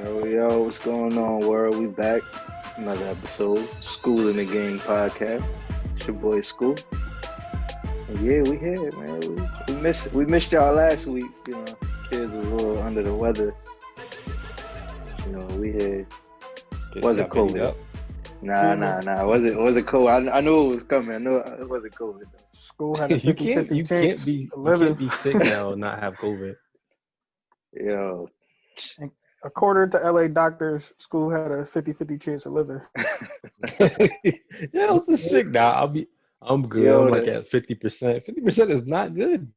Yo, what's going on, world? We back. Another episode. School in the Game podcast. It's your boy School. And yeah, we here, man. We missed y'all last week. You know, kids was a little under the weather. You know, we here. Wasn't COVID. Nah. Was it COVID? I knew it was coming. I knew it wasn't COVID. School had a 50-50 chance. You can't be sick now and not have COVID. Yo. According to LA doctors, school had a 50-50 chance of living. Yeah, I'm sick now. I'm good. Yo, I'm like at 50%. 50% is not good.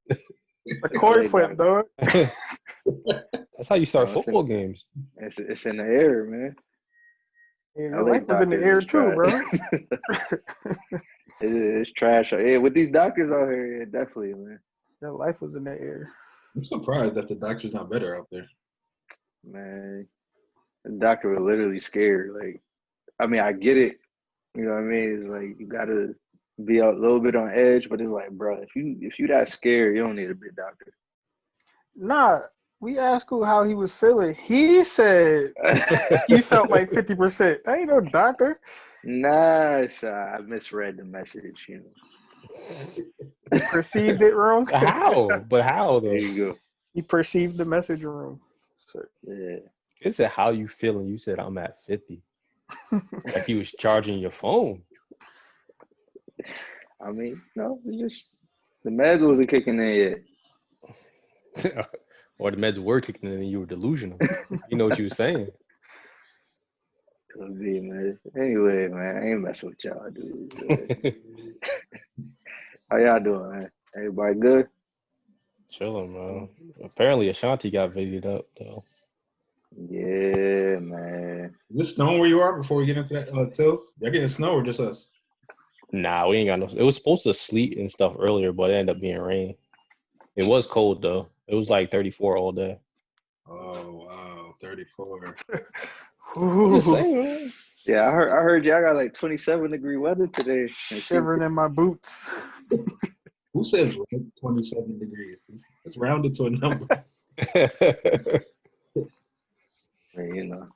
A coin flip, dog. That's how you start football games. It's in the air, man. Yeah, life was in the air too, bro. It's trash. Yeah, with these doctors out here, yeah, definitely, man. Your life was in the air. I'm surprised that the doctor's not better out there. Man, the doctor was literally scared. Like, I mean, I get it. You know what I mean? It's like you gotta be a little bit on edge, but it's like, bro, if you that scared, you don't need a big doctor. Nah, we asked School how he was feeling. He said he felt like 50%. I ain't no doctor. Nah, I misread the message. You know, He perceived it wrong. How? But how though? there you go. He perceived the message wrong. So, Yeah. It said how you feeling. You said I'm at 50. Like he was charging your phone. I mean, no, it's just the meds wasn't kicking in yet. Or the meds were kicking in and you were delusional. You know what you were saying. Could be, man. Anyway, man, I ain't messing with y'all, dude. How y'all doing, man? Everybody good? Chilling, man. Apparently Ashanti got videoed up, though. Yeah, man. Is it snowing where you are before we get into that, Tills? Y'all getting snow or just us? Nah, we ain't got no. It was supposed to sleet and stuff earlier, but it ended up being rain. It was cold, though. It was like 34 all day. Oh, wow. 34. I'm just saying, man. Yeah, I heard y'all got like 27-degree weather today. shivering in my boots. Who says 27 degrees? It's rounded to a number. Man, you know,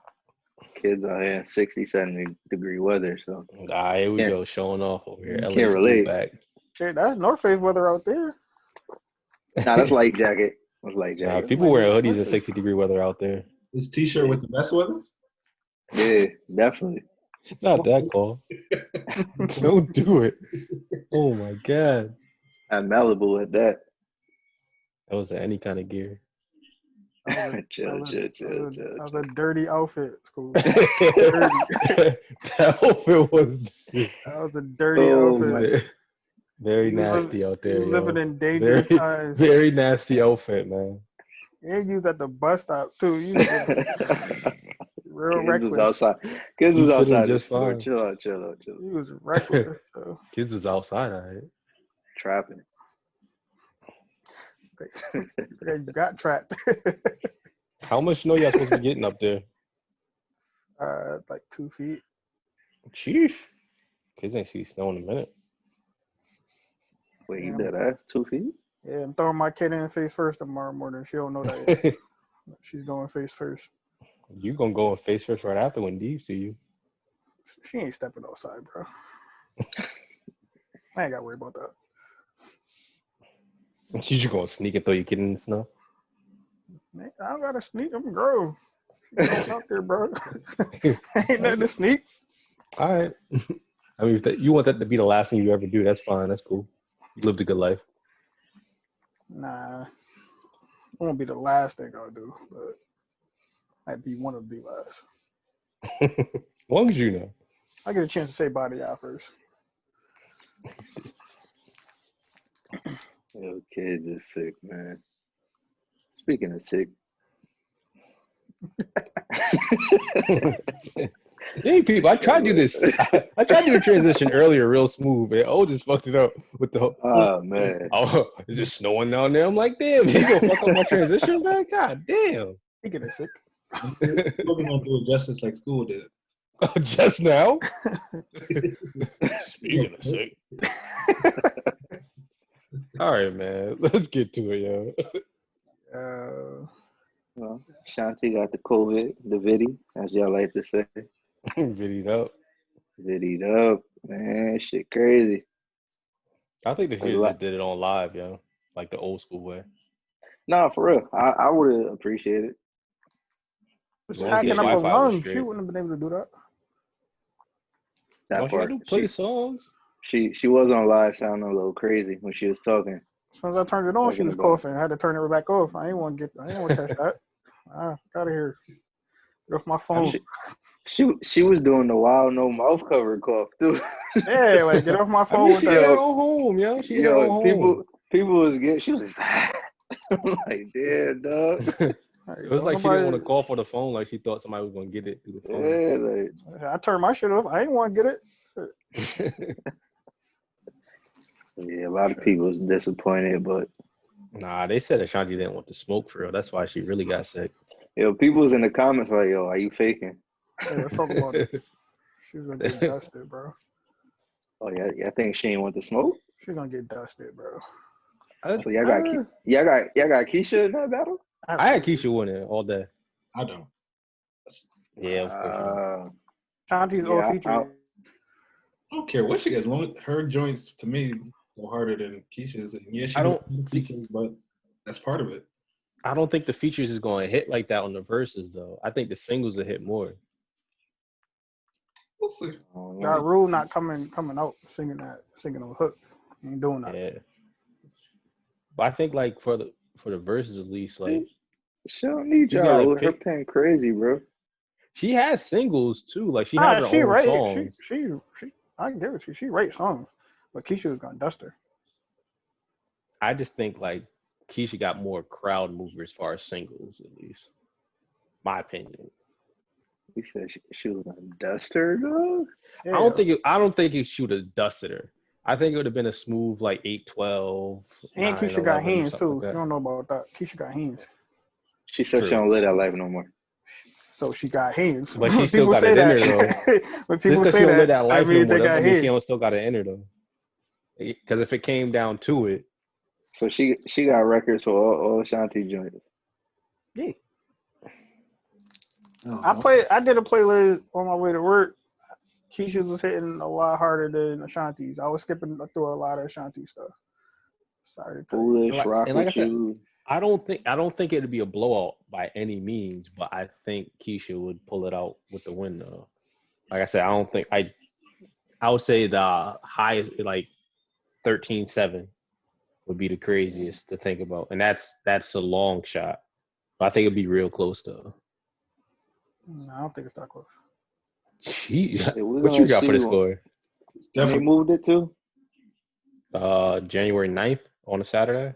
kids out here in 60-70-degree weather, so. Nah, here we go, showing off over here. LA Can't relate. Back. Shit, that's North Face weather out there. Nah, that's light jacket. That's light Nah, jacket. people wearing hoodies in 60-degree weather out there. This T-shirt with the best weather? Yeah, definitely. Not that call. Don't do it. Oh my God. At Malibu at that. That was any kind of gear. Chill. That was a dirty outfit, School. That outfit was. That was a dirty outfit. Very nasty out there. You living in dangerous times. Very nasty outfit, man. And you was at the bus stop too. You real Kids reckless. was outside. Kids was outside. Just fine. Chill out. You was reckless. So. Kids was outside, all right. Trapping. You got trapped. How much snow y'all supposed to be getting up there? Like 2 feet. Sheesh. Kids ain't see snow in a minute. Wait, you did that? 2 feet? Yeah, I'm throwing my kid in face first tomorrow morning. She don't know that yet. She's going face first. You gonna go in face first right after when Dee see you. She ain't stepping outside, bro. I ain't got to worry about that. She's just gonna sneak and throw your kid in the snow. Man, I don't got to sneak. I'm grown. She's going out there, bro. Ain't nothing to sneak. All right. I mean, if you want that to be the last thing you ever do, that's fine. That's cool. You lived a good life. Nah. It won't be the last thing I'll do, but I'd be one of the last. As long as you know. I get a chance to say bye to y'all first. Yo, kids is sick, man. Speaking of sick. Hey, people, I tried to do this. I tried to do a transition earlier real smooth, man. Oh, just fucked it up with the Oh, man. Oh, is it snowing down there? I'm like, damn, you gonna fuck up my transition, man? God damn. Speaking of sick. We're going to do it justice like school did. Just now? Speaking of sick. All right, man. Let's get to it, yo. Well, Shanti got the COVID, the viddy, as y'all like to say. Videoed up. Viddied up, man. Shit crazy. I think the A Future lot. just did it on live, yo. Like the old school way. Nah, for real. I would have appreciated it. As Just long as your acting up a Wi-Fi was lung. She straight. wouldn't have been able to do that. That All you gotta part. do play the songs. She was on live sounding a little crazy when she was talking. As soon as I turned it on, she Talking was about coughing. I had to turn it back off. I didn't want to catch that. Got of here. Get off my phone. She was doing the wild no mouth cover cough too. Yeah, like get off my I phone mean, with she that. in her own home, yo. She in her own home. People was getting. She was like, damn, dog. It was like she didn't want to call for the phone, like she thought somebody was gonna get it through the phone. Yeah, like I turned my shit off. I didn't want to get it. yeah. A lot of people was disappointed, but Nah, they said Ashanti didn't want to smoke for real. That's why she really got sick. people was in the comments like, yo, are you faking? Hey, let's talk about it. She's gonna get dusted, bro. Oh yeah, I think she ain't want to smoke. She's gonna get dusted, bro. So y'all got Keyshia in that battle. I had Keyshia winning all day. I don't. Yeah, of course. Not. Shanti's Yeah, old feature. I don't care what she gets. Long her joints to me go harder than Keisha's. And yeah, she don't features, but that's part of it. I don't think the features is going to hit like that on the verses though. I think the singles will hit more. We'll see. Ja Rule not coming out singing those hooks. He ain't doing that. Yeah. But I think like for the verses at least, like she don't need you Ja gotta Rule. Her pick- pen crazy, bro. she has singles too. Like she has her own songs. She I can give it to you. She writes songs, but Keyshia was gonna dust her. I just think like Keyshia got more crowd mover as far as singles, at least. My opinion. He said she was gonna dust her, dog. Yeah. I don't think it should have dusted her. I think it would have been a smooth like 8-12. And Keyshia got hands too. Like you don't know about that. Keyshia got hands. She said True. she don't live that life no more. So she got hands. But she still got it in her though. When people Just say she don't live that, that life I mean no more. they got I mean, she hands. don't still got it in her though. Because if it came down to it, So she got records for all Ashanti joints. Yeah. Uh-huh. I did a playlist on my way to work. Keisha's was hitting a lot harder than Ashanti's. I was skipping through a lot of Ashanti stuff. Sorry. Foolish, rock and like with I said, you. I don't think it'd be a blowout by any means, but I think Keyshia would pull it out with the win though. Like I said, I would say the highest like 13-7 would be the craziest to think about. And that's a long shot. But I think it'd be real close though. No, I don't think it's that close. Gee, Yeah, we're what gonna you got for the see score? And they Definitely. moved it too. January 9th on a Saturday.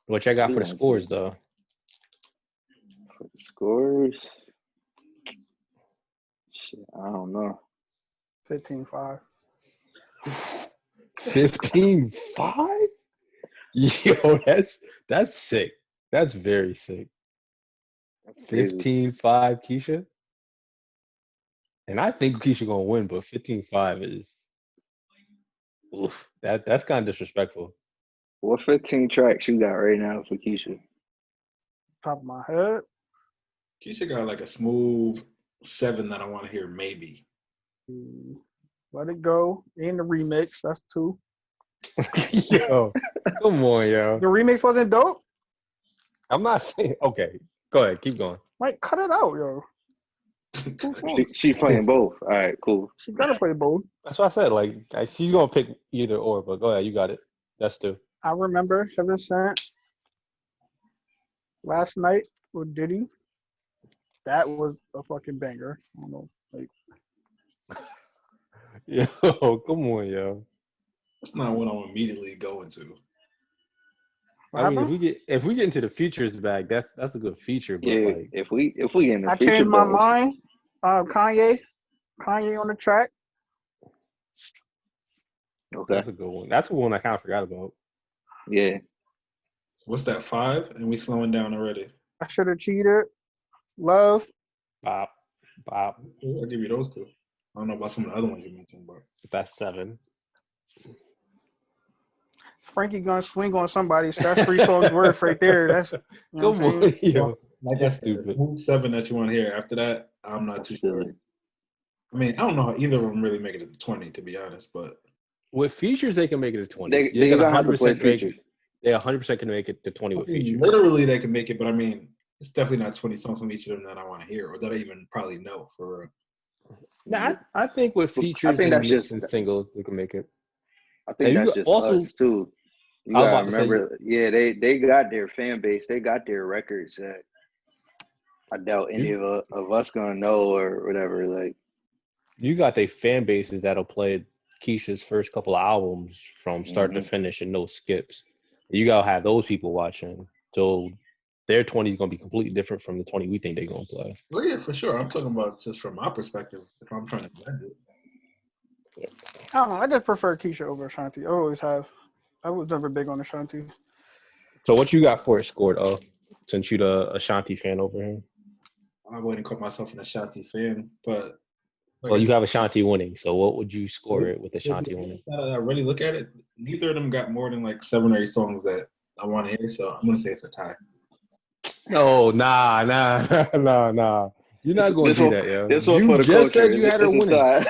What y'all got We for the gonna scores see. though? For the scores, shit, I don't know. 15-5. 15-5? Yo, that's sick. That's very sick. That's crazy. 15-5 Keyshia. And I think Keyshia gonna win, but 15-5 is oof. That's kind of disrespectful. What 15 tracks you got right now for Keyshia? Top of my head. Keisha got like a smooth 7 that I want to hear, maybe. Let It Go. And the remix. That's 2. Yo, come on, yo. The remix wasn't dope? I'm not saying okay. Go ahead, keep going. Like, cut it out, yo. She's playing both. All right, cool. She gotta play both. That's what I said. Like she's gonna pick either or, but go ahead, you got it. That's 2. I remember Heaven Sent last night with Diddy. That was a fucking banger. I don't know. Like, Yo, come on, yo. That's not what I'm immediately going to. I mean, if we get into the futures bag, that's a good feature. But Yeah, like, if we get in the I future changed my battles, mind. Kanye on the track. okay, that's a good one. That's one I kind of forgot about. yeah. What's that, 5? And we slowing down already. I should have cheated. Love. Bop. I'll give you those 2. I don't know about some of the other ones you mentioned, but That's 7. Frankie gonna swing on somebody. So that's 3 songs worth right there. That's you know Come what I'm on, saying? yo. Like I It's said, stupid. move 7 that you want to hear. After that, I'm not too sure. Silly. I mean, I don't know how either of them really make it to 20, to be honest. But With features, they can make it to 20. They You're gonna gonna have to play 100% make features. it. They 100% can make it to 20 I with mean, features. literally, they can make it. But I mean, it's definitely not 20 songs from each of them that I want to hear, or that I even probably know for real. Nah, I think with I features think and that's mix just. and singles, we can make it. I think And you that's could just also, us too. You I was gotta about to say, remember, yeah, they got their fan base, they got their records that I doubt any of us gonna know or whatever. Like, you got the fan bases that'll play Keisha's first couple of albums from start to finish and no skips. You gotta have those people watching. So their 20 is gonna be completely different from the 20 we think they're gonna play. Well, yeah, for sure. I'm talking about just from my perspective. If I'm trying to blend it, I don't know. I just prefer Keyshia over Ashanti. I always have. I was never big on Ashanti. So what you got for it scored, since you the Ashanti fan over here? I wouldn't call myself an Ashanti fan, but like Well, I you said, have Ashanti winning. So what would you score it with Ashanti winning? now that I really look at it, neither of them got more than like 7 or 8 songs that I want to hear. So I'm gonna say it's a tie. No, nah. You're not going this to do one, that, yo. this one You for the just culture. said you had her It's a winning. tie.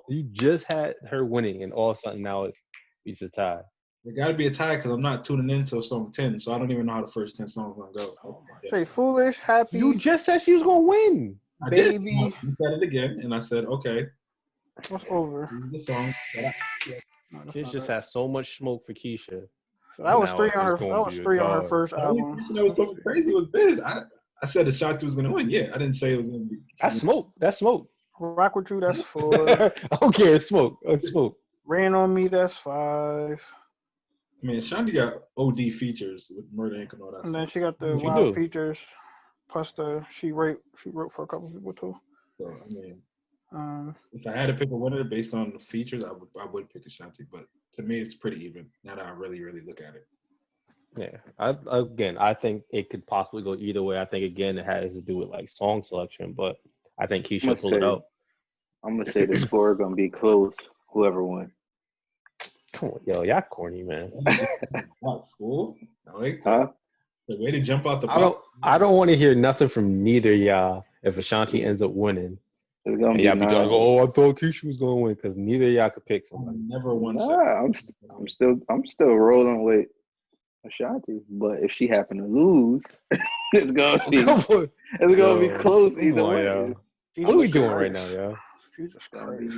You just had her winning, and all of a sudden now it's a tie. It got to be a tie because I'm not tuning in till song 10, so I don't even know how the first 10 songs gonna go. Say foolish, happy. You just said she was gonna win. I Baby. did. I said it again, and I said, okay, What's over? this is the song. No, that's Kids not just right. has so much smoke for Keisha. So that was Now 3 on her. it's gonna That was be a 3 on her tie. first The only album. person that was going crazy was Biz. I said Ashanti was gonna win. Yeah, I didn't say it was gonna be. That's smoke. That's smoke. Rock with you. That's 4. I don't care. It's smoke. It's smoke. Rain on me. That's 5. I mean, Ashanti got OD features with Murder Inc. and all that And then stuff. she got the She wild do. features. Plus she wrote for a couple people too. So I mean, if I had to pick a winner based on the features, I would pick Ashanti. But to me, it's pretty even. Now that I really look at it. Yeah. I think it could possibly go either way. I think again it has to do with like song selection, but I think Keisha pull it out. I'm gonna say the score gonna be close. Whoever won. Come on, yo, y'all corny, man. School, I like that. Huh? The way to jump out the box. I don't want to hear nothing from neither y'all if Ashanti ends up winning. It's gonna And be y'all be nine. like, oh, I thought Keisha was gonna win because neither of y'all could pick I somebody. never won. Nah, I'm still rolling with Ashanti. But if she happen to lose, it's gonna be close either way. Yo. What are we doing right now, yo? Jesus Christ.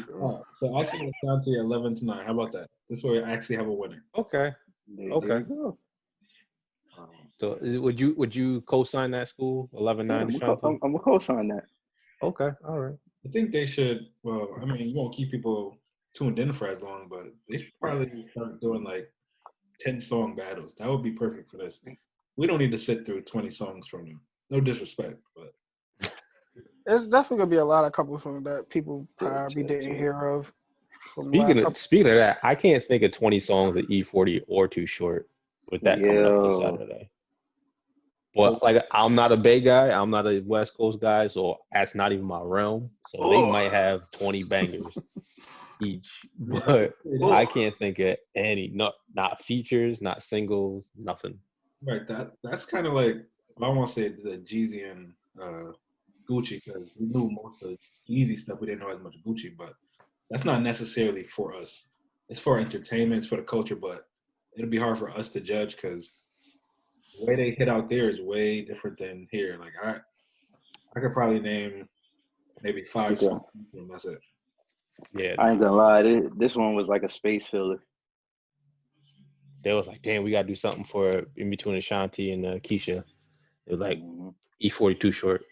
So I think Ashanti 11-9. How about that? This way I actually have a winner. Okay. There Okay. you go. So would you co-sign that school 11-9 Ashanti? I'm gonna co-sign that. Okay. All right. I think they should. Well, I mean, you won't keep people tuned in for as long, but they should probably start doing like 10-song battles. That would be perfect for this. We don't need to sit through 20 songs from them. No disrespect, but There's definitely gonna be a lot of couple songs that people probably didn't hear of. Speaking of that, I can't think of 20 songs at E40 or Too Short with that coming up this Saturday. But like, I'm not a Bay guy. I'm not a West Coast guy, so that's not even my realm. So they might have 20 bangers each, but I can't think of any. Not features, not singles, nothing. Right. That's kind of like, I don't want to say the Jeezy and Gucci because we knew most of the Jeezy stuff. We didn't know as much Gucci, but that's not necessarily for us. It's for entertainment, it's for the culture, but it'll be hard for us to judge because the way they hit out there is way different than here. Like I could probably name maybe 5 songs from them. That's it. Yeah, I ain't gonna lie. This one was like a space filler. They was like, damn, we gotta do something for in between Ashanti and Keyshia. It was like E42 Short.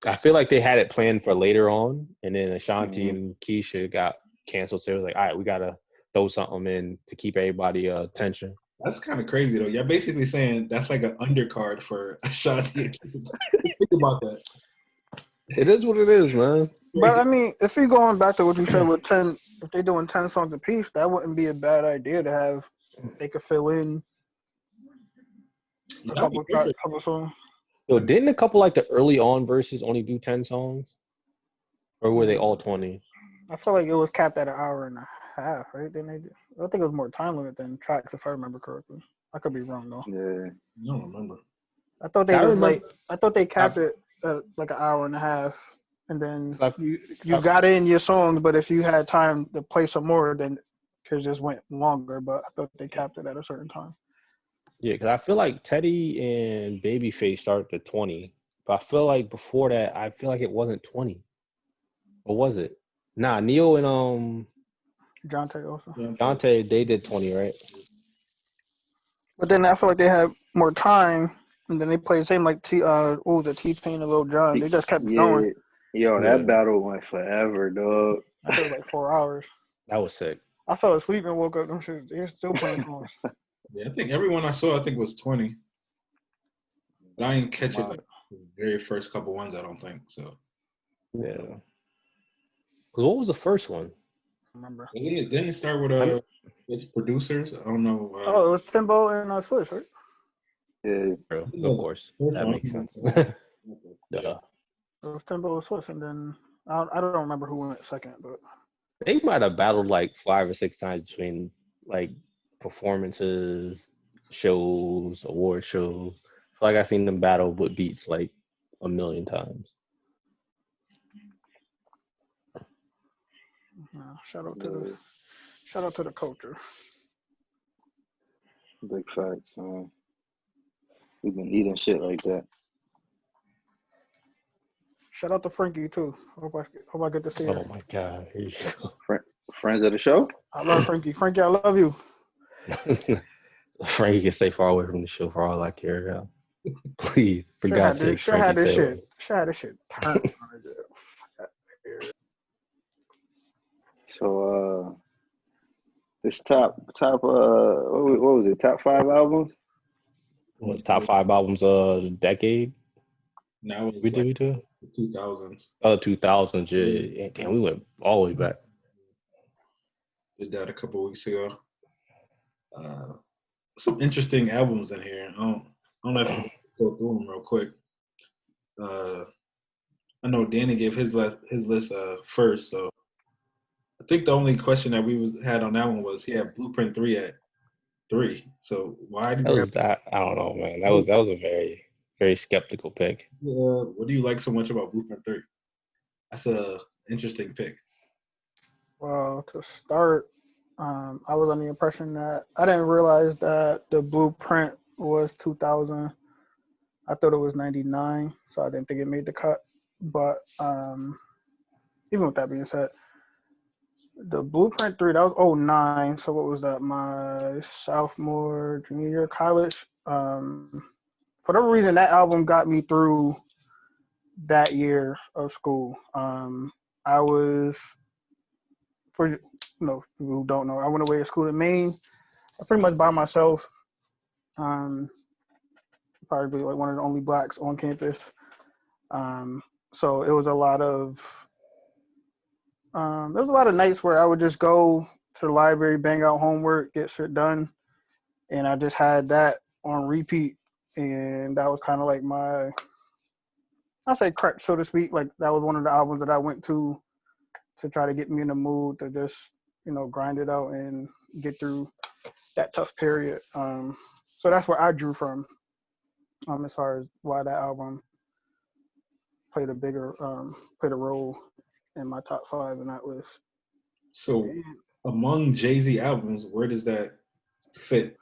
I feel like they had it planned for later on, and then Ashanti and Keyshia got canceled. So it was like, all right, we gotta throw something in to keep everybody attention. That's kind of crazy though. You're basically saying that's like an undercard for Ashanti. Think about that. It is what it is, man. But I mean, if you're going back to what you said with 10, if they're doing 10 songs apiece, that wouldn't be a bad idea to have. They could fill in a couple songs. So didn't a couple like the early on verses only do 10 songs, or were they all 20? I feel like it was capped at an hour and a half, right? Didn't they? I think it was more time limit than tracks, if I remember correctly. I could be wrong though. Yeah, I don't remember. I thought they I just remember. I thought they capped it at like an hour and a half, and then I- you got in your songs. But if you had time to play some more, then it just went longer. But I thought they capped it at a certain time. Yeah, because I feel like Teddy and Babyface started at 20, but I feel like before that, I feel like it wasn't 20. Or was it? Nah, Neo and Jonte also. Dante, they did 20, right? But then I feel like they had more time, and then they played the same like what was it, T-Pain and Lil Jon. They just kept going. Yo, Yeah. that battle went forever, dog. I think it was like 4 hours. That was sick. I fell asleep and woke up. Them shit, they're still playing songs. Yeah, I think everyone I saw, I think was 20. But I didn't catch it Wow. like the very first couple ones. I don't think so. Yeah. 'Cause what was the first one? Remember? Didn't it start with its producers? I don't know. Oh, it was Timbo and Swiss, right? Yeah, True. Yeah. Of course. That makes sense. Yeah. It was Timbo and Swiss, and then I don't remember who went second, but They might have battled like 5 or 6 times between like performances, shows, award shows. I feel like I've seen them battle with beats like a million times. shout out to the culture. big facts, man. We've been eating shit like that. Shout out to Frankie too. Hope I get to see her. Oh my God. Here you Friends of the show? I love Frankie. Frankie, I love you. go. Frankie can stay far away from the show for all I care about. Please, for God's sake, Sure had Frankie, this stay away. shit. Sure had this shit turned. So this top what was it? Top 5 albums? What, top 5 albums of the decade? Now it was We like did we do? the 2000s. Oh, 2000s. Yeah. Damn, we went all the way back. Did that a couple weeks ago. Some interesting albums in here. I don't know if you can go through them real quick. I know Danny gave his list first, so I think the only question that we had on that one was he had Blueprint 3 at 3. So why did That you was have? that. I don't know, man. That was a very, very skeptical pick. What do you like so much about Blueprint 3? That's a interesting pick. Well, to start, I was under the impression that I didn't realize that the Blueprint was 2000. I thought it was 99, so I didn't think it made the cut. But even with that being said, the Blueprint 3, that was 09. So what was that? My sophomore, junior year of college. For whatever reason, that album got me through that year of school. I was, for people who don't know, I went away to school in Maine. Pretty much by myself. Probably like one of the only blacks on campus. So it was a lot of nights where I would just go to the library, bang out homework, get shit done, and I just had that on repeat, and that was kind of like my, I say crack, so to speak. Like that was one of the albums that I went to try to get me in the mood to just grind it out and get through that tough period. So that's where I drew from, as far as why that album played a role in my top 5 in that list. So among Jay-Z albums, where does that fit?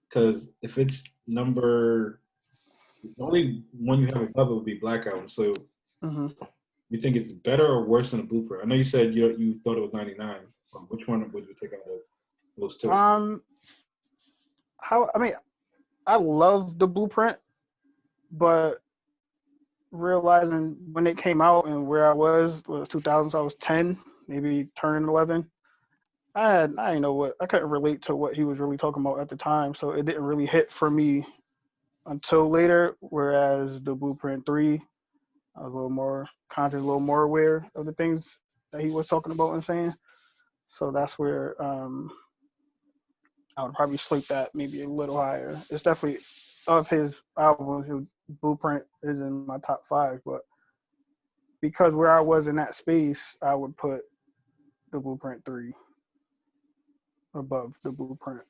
Because if it's the only one you have above it would be Black Album. So you think it's better or worse than a Blueprint? I know you said you thought it was 99. Which one would you take out of those two? I love the Blueprint, but realizing when it came out and where I was 2000s, I was 10, maybe turning 11. I couldn't relate to what he was really talking about at the time, so it didn't really hit for me until later. Whereas the Blueprint 3, I was a little more conscious, a little more aware of the things that he was talking about and saying. So that's where I would probably slate that maybe a little higher. It's definitely, of his albums, his Blueprint is in my top 5, but because where I was in that space, I would put the Blueprint 3 above the Blueprint.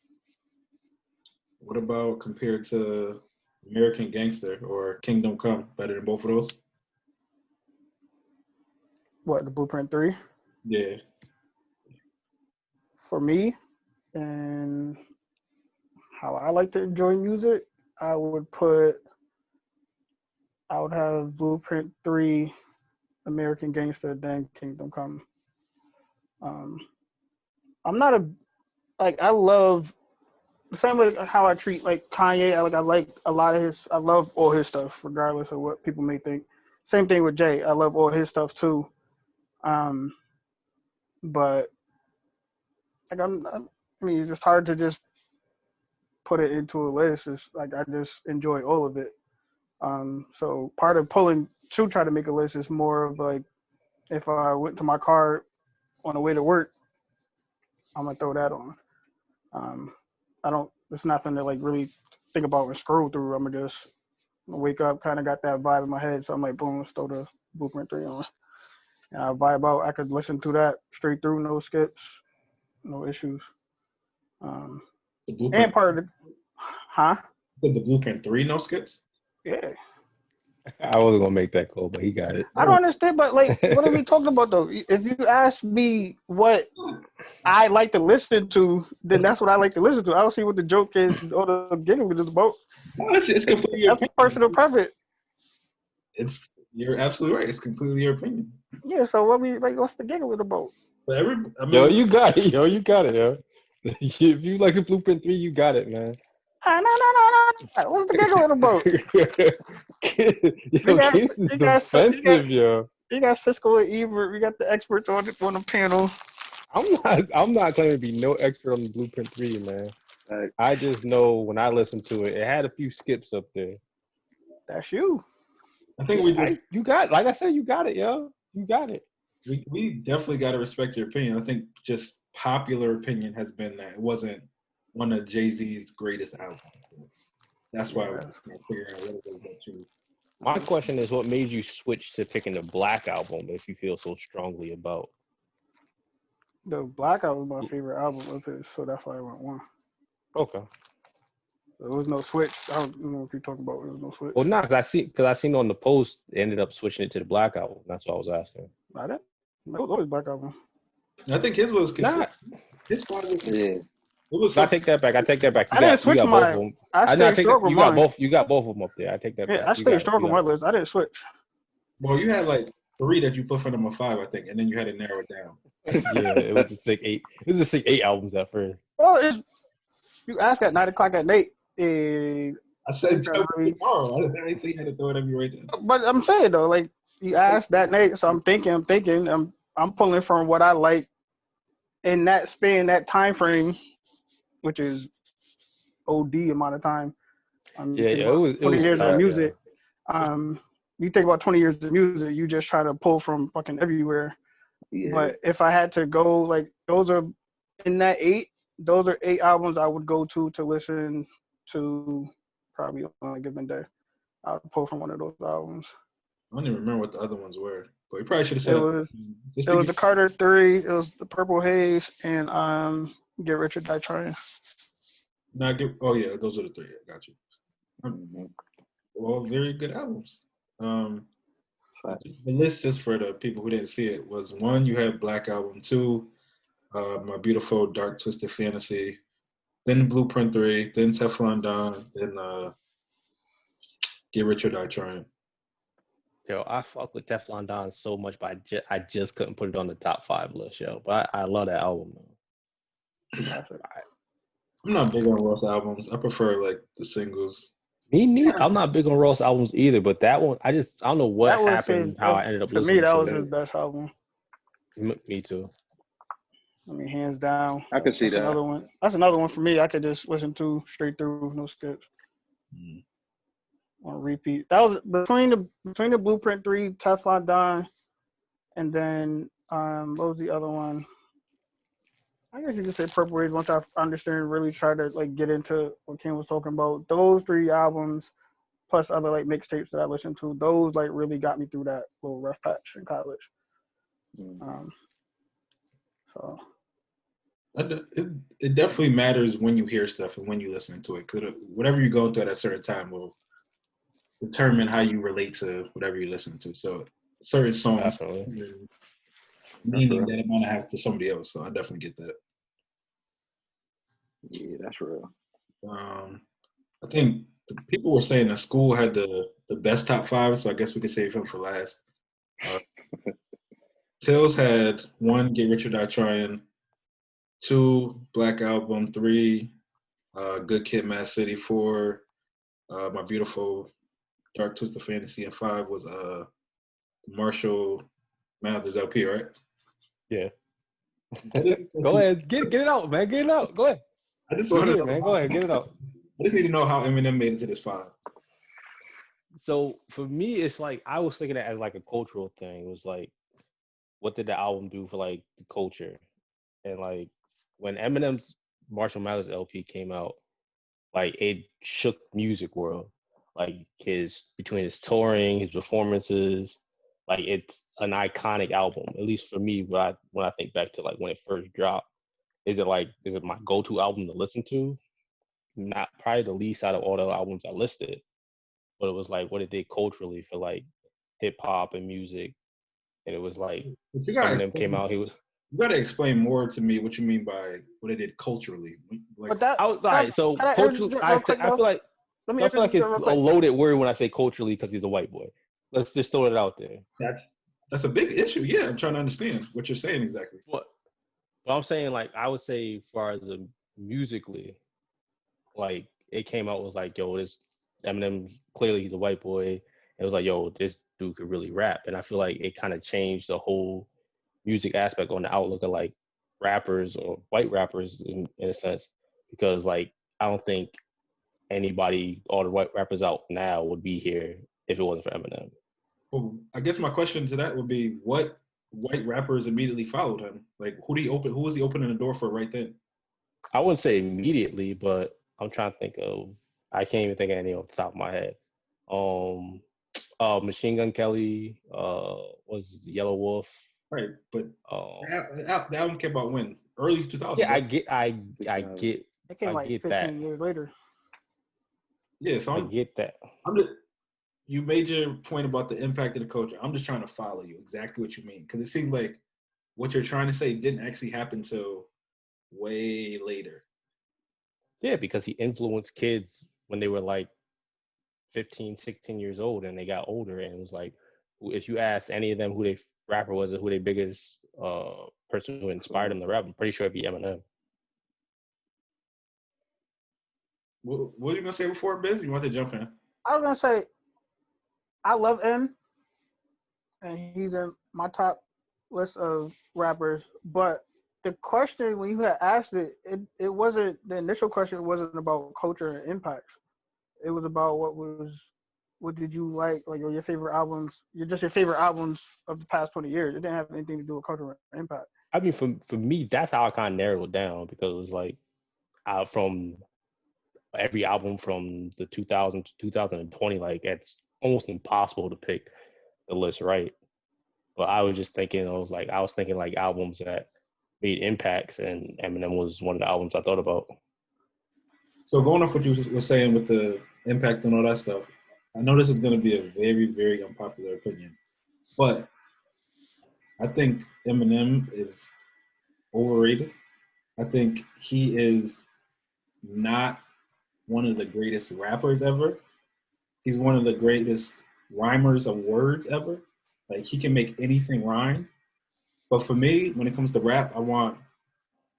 What about compared to American Gangster or Kingdom Come better than both of those? What, the Blueprint 3? Yeah. For me, and how I like to enjoy music, I would have Blueprint 3, American Gangster, then Kingdom Come. I'm not I love the same way how I treat like Kanye. I like a lot of I love all his stuff, regardless of what people may think. Same thing with Jay. I love all his stuff too. But like I mean, it's just hard to just put it into a list. It's like I just enjoy all of it. So part of pulling to try to make a list is more of like if I went to my car on the way to work, I'm gonna throw that on. I don't. It's nothing to like really think about and scroll through. I'm gonna just wake up, kind of got that vibe in my head. So I'm like, boom, let's throw the Blueprint 3 on. And I vibe out. I could listen to that straight through, no skips, no issues. And part of the, huh? The Blueprint 3, no skips? Yeah. I wasn't gonna make that call, but he got it. I don't understand, but like, what are we talking about though? If you ask me what I like to listen to, then that's what I like to listen to. I don't see what the joke is or the giggle is about. It's completely your opinion. Personal preference. You're absolutely right. It's completely your opinion. Yeah. So what's the giggle about? Yo, you got it. Yo. If you like the Blueprint 3, you got it, man. No. What's the giggle about? You got Cisco and Ebert. We got the experts on the panel. I'm not claiming to be no expert on the Blueprint 3, man. I just know when I listened to it, it had a few skips up there. That's you. I think you got, like I said, you got it, yo. You got it. We definitely got to respect your opinion. I think just popular opinion has been that it wasn't one of Jay-Z's greatest albums. That's why we're figuring out what it is that you. My question is, what made you switch to picking the Black Album if you feel so strongly about? The Black Album was my favorite album of his, so that's why I went one. Okay. There was no switch. I don't know what you're talking about. There was no switch. Well, not because I seen on the post they ended up switching it to the Black Album. That's what I was asking. I didn't. It was always Black Album. I think his was not. His part was yeah. I take that back. I didn't switch mine. I stayed strong with mine. You got both of them up there. I take that back. I stayed strong with my list. I didn't switch. Well, you had like 3 that you put for number 5, I think, and then you had to narrow it down. Yeah, it was the sick 8. It was the sick 8 albums at first. Well, you asked at 9:00 at night. I said tomorrow. I didn't say you had to throw it at me right there. But I'm saying though, like you asked that night, so I'm thinking, I'm pulling from what I like in that span, that time frame, which is OD amount of time. It was 20 years tough, of music. Yeah. You think about 20 years of music, you just try to pull from fucking everywhere. Yeah. But if I had to go, like those are in that 8. Those are 8 albums I would go to listen to probably on a given day. I would pull from one of those albums. I don't even remember what the other ones were, but you probably should have said it was the Carter 3, it was the Purple Haze, and Get Rich or Die Trying. Oh yeah, those are the 3. I got you. All very good albums. The list, just for the people who didn't see it, was 1, you have Black Album, 2, My Beautiful Dark Twisted Fantasy, then Blueprint 3, then Teflon Don, then Get Rich or Die Trying. Yo, I fuck with Teflon Don so much, but I just couldn't put it on the top 5 list, yo. But I love that album, man. I'm not big on Ross albums. I prefer like the singles. Me neither. I'm not big on Ross albums either, but that one, I don't know what happened, how I ended up listening to it. To me, that was his best album. Me too. I mean, hands down. I could see that. Another one. That's another one for me. I could just listen to straight through, no skips. On repeat. That was between the Blueprint 3, Teflon Don, and then what was the other one? I guess you could say Purple Haze. Once I understand, really try to like get into what Ken was talking about. Those 3 albums, plus other like mixtapes that I listened to, those like really got me through that little rough patch in college. So it definitely matters when you hear stuff and when you listen to it. Because whatever you go through at a certain time will determine how you relate to whatever you're listening to. So certain songs Definitely. meaning real. that it might not have to somebody else. So I definitely get that. Yeah, that's real. I think people were saying that school had the best top five, so I guess we could save him for last. Tills had 1, Get Rich or Die Trying, 2, Black Album, 3, Good Kid, Mad City, 4, My Beautiful Dark Twisted Fantasy, and 5 was Marshall Mathers LP, right? Yeah. Go ahead, get it out, man. Get it out. Go ahead. I just We're want to here, know. man. Go ahead, get it out. I just need to know how Eminem made it to this 5. So for me, it's like I was thinking it as like a cultural thing. It was like, what did the album do for like the culture? And like when Eminem's Marshall Mathers LP came out, like it shook music world. Like between his touring, his performances, like it's an iconic album. At least for me, when I think back to like when it first dropped, is it my go-to album to listen to? Not probably the least out of all the albums I listed, but it was like what it did culturally for like hip hop and music. And it was like But Eminem came out, you gotta explain more to me what you mean by what it did culturally. Like, But that, outside. So can I culturally, interject real quick, I though? feel like Let me I feel like interject it's real a quick. loaded word when I say culturally because he's a white boy. Let's just throw it out there. that's a big issue. Yeah, I'm trying to understand what you're saying exactly. But I'm saying like I would say as far as musically, like it came out was like, yo, this Eminem, clearly he's a white boy. It was like, yo, this dude could really rap. And I feel like it kind of changed the whole music aspect on the outlook of like rappers or white rappers in a sense. Because like I don't think anybody, all the white rappers out now would be here if it wasn't for Eminem. Well, I guess my question to that would be, what white rappers immediately followed him? Like, who was he opening the door for right then? I wouldn't say immediately, but I'm trying to think of. I can't even think of any off the top of my head. Machine Gun Kelly. Was Yellow Wolf. Right, but Um, the album came out when? Early 2000s. yeah, right? I It came like get 15 that. years later. Yeah, so I get that. I'm just, you made your point about the impact of the culture. I'm just trying to follow you exactly what you mean, because it seemed like what you're trying to say didn't actually happen till way later. Yeah, because he influenced kids when they were like 15, 16 years old, and they got older, and it was like, if you ask any of them who their rapper was or who their biggest person who inspired them to rap, I'm pretty sure it'd be Eminem. What were you gonna say before, Biz? You want to jump in? I was gonna say, I love M, and he's in my top list of rappers. But the question when you had asked it, it wasn't the initial question. Wasn't about culture and impacts. It was about what did you like your favorite albums, your favorite albums of the past 20 years. It didn't have anything to do with culture and impact. I mean, for me, that's how I kind of narrowed it down because it was like from every album from the 2000 to 2020, like it's almost impossible to pick the list right. But I was just thinking, I was thinking like albums that made impacts, and Eminem was one of the albums I thought about. So going off what you were saying with the impact and all that stuff, I know this is going to be a very, very unpopular opinion, but I think Eminem is overrated. I think he is not one of the greatest rappers ever. He's one of the greatest rhymers of words ever. Like, he can make anything rhyme. But for me, when it comes to rap, I want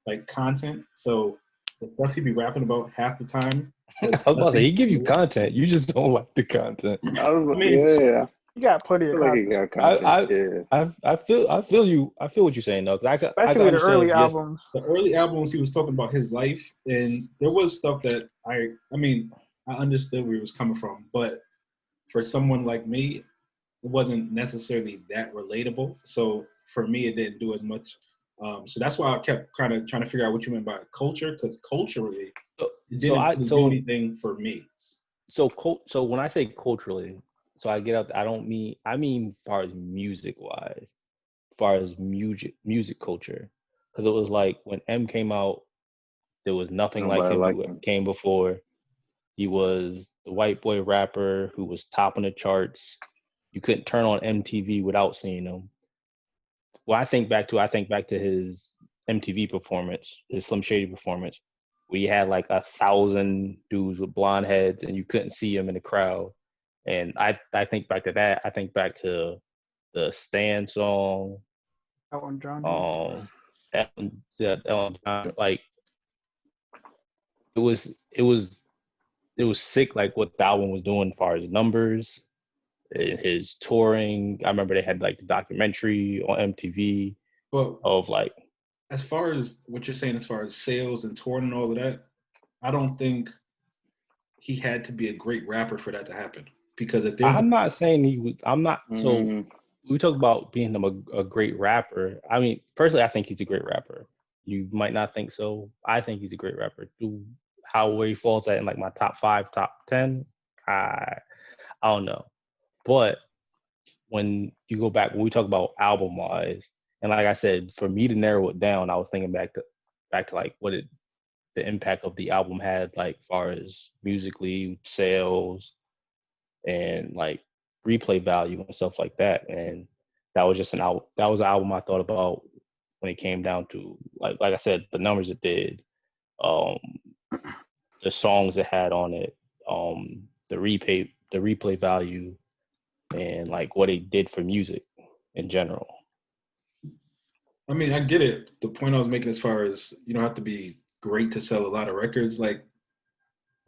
like content. So the stuff he be rapping about half the time. I was about to say, he give you content. You just don't like the content. Yeah. You got plenty I of feel like he content, got content. I feel you. I feel what you're saying though. I can especially the understand early albums. The early albums, he was talking about his life, and there was stuff that I mean, I understood where he was coming from, but for someone like me, it wasn't necessarily that relatable. So for me, it didn't do as much. So that's why I kept kind of trying to figure out what you meant by culture, because culturally, it didn't do anything for me. So when I say culturally, so I get out. I mean, as far as music wise, as far as music culture, because it was like when M came out, there was nothing like Nobody him liked who him. came before. He was the white boy rapper who was topping the charts. You couldn't turn on MTV without seeing him. What I think back to his MTV performance, his Slim Shady performance. We had like 1,000 dudes with blonde heads, and you couldn't see him in the crowd. And I think back to that. I think back to the Stan song. Elton John. Elton John, like it was sick. Like what the album was doing as far as numbers, his touring. I remember they had like the documentary on MTV But of like. as far as what you're saying, as far as sales and touring and all of that, I don't think he had to be a great rapper for that to happen. Because if there's, I'm not saying he was. I'm not. So Mhm. we talk about being a great rapper. I mean, personally, I think he's a great rapper. You might not think so. I think he's a great rapper. Where he falls at in like my top 5, top 10, I don't know. But when you go back, when we talk about album wise, and like I said, for me to narrow it down, I was thinking back to like the impact of the album had, like far as musically, sales, and like replay value and stuff like that. And that was just an album. That was an album I thought about when it came down to like I said, the numbers it did, um, the songs it had on it, the replay value, and like what it did for music in general. I mean, I get it. The point I was making as far as you don't have to be great to sell a lot of records. Like,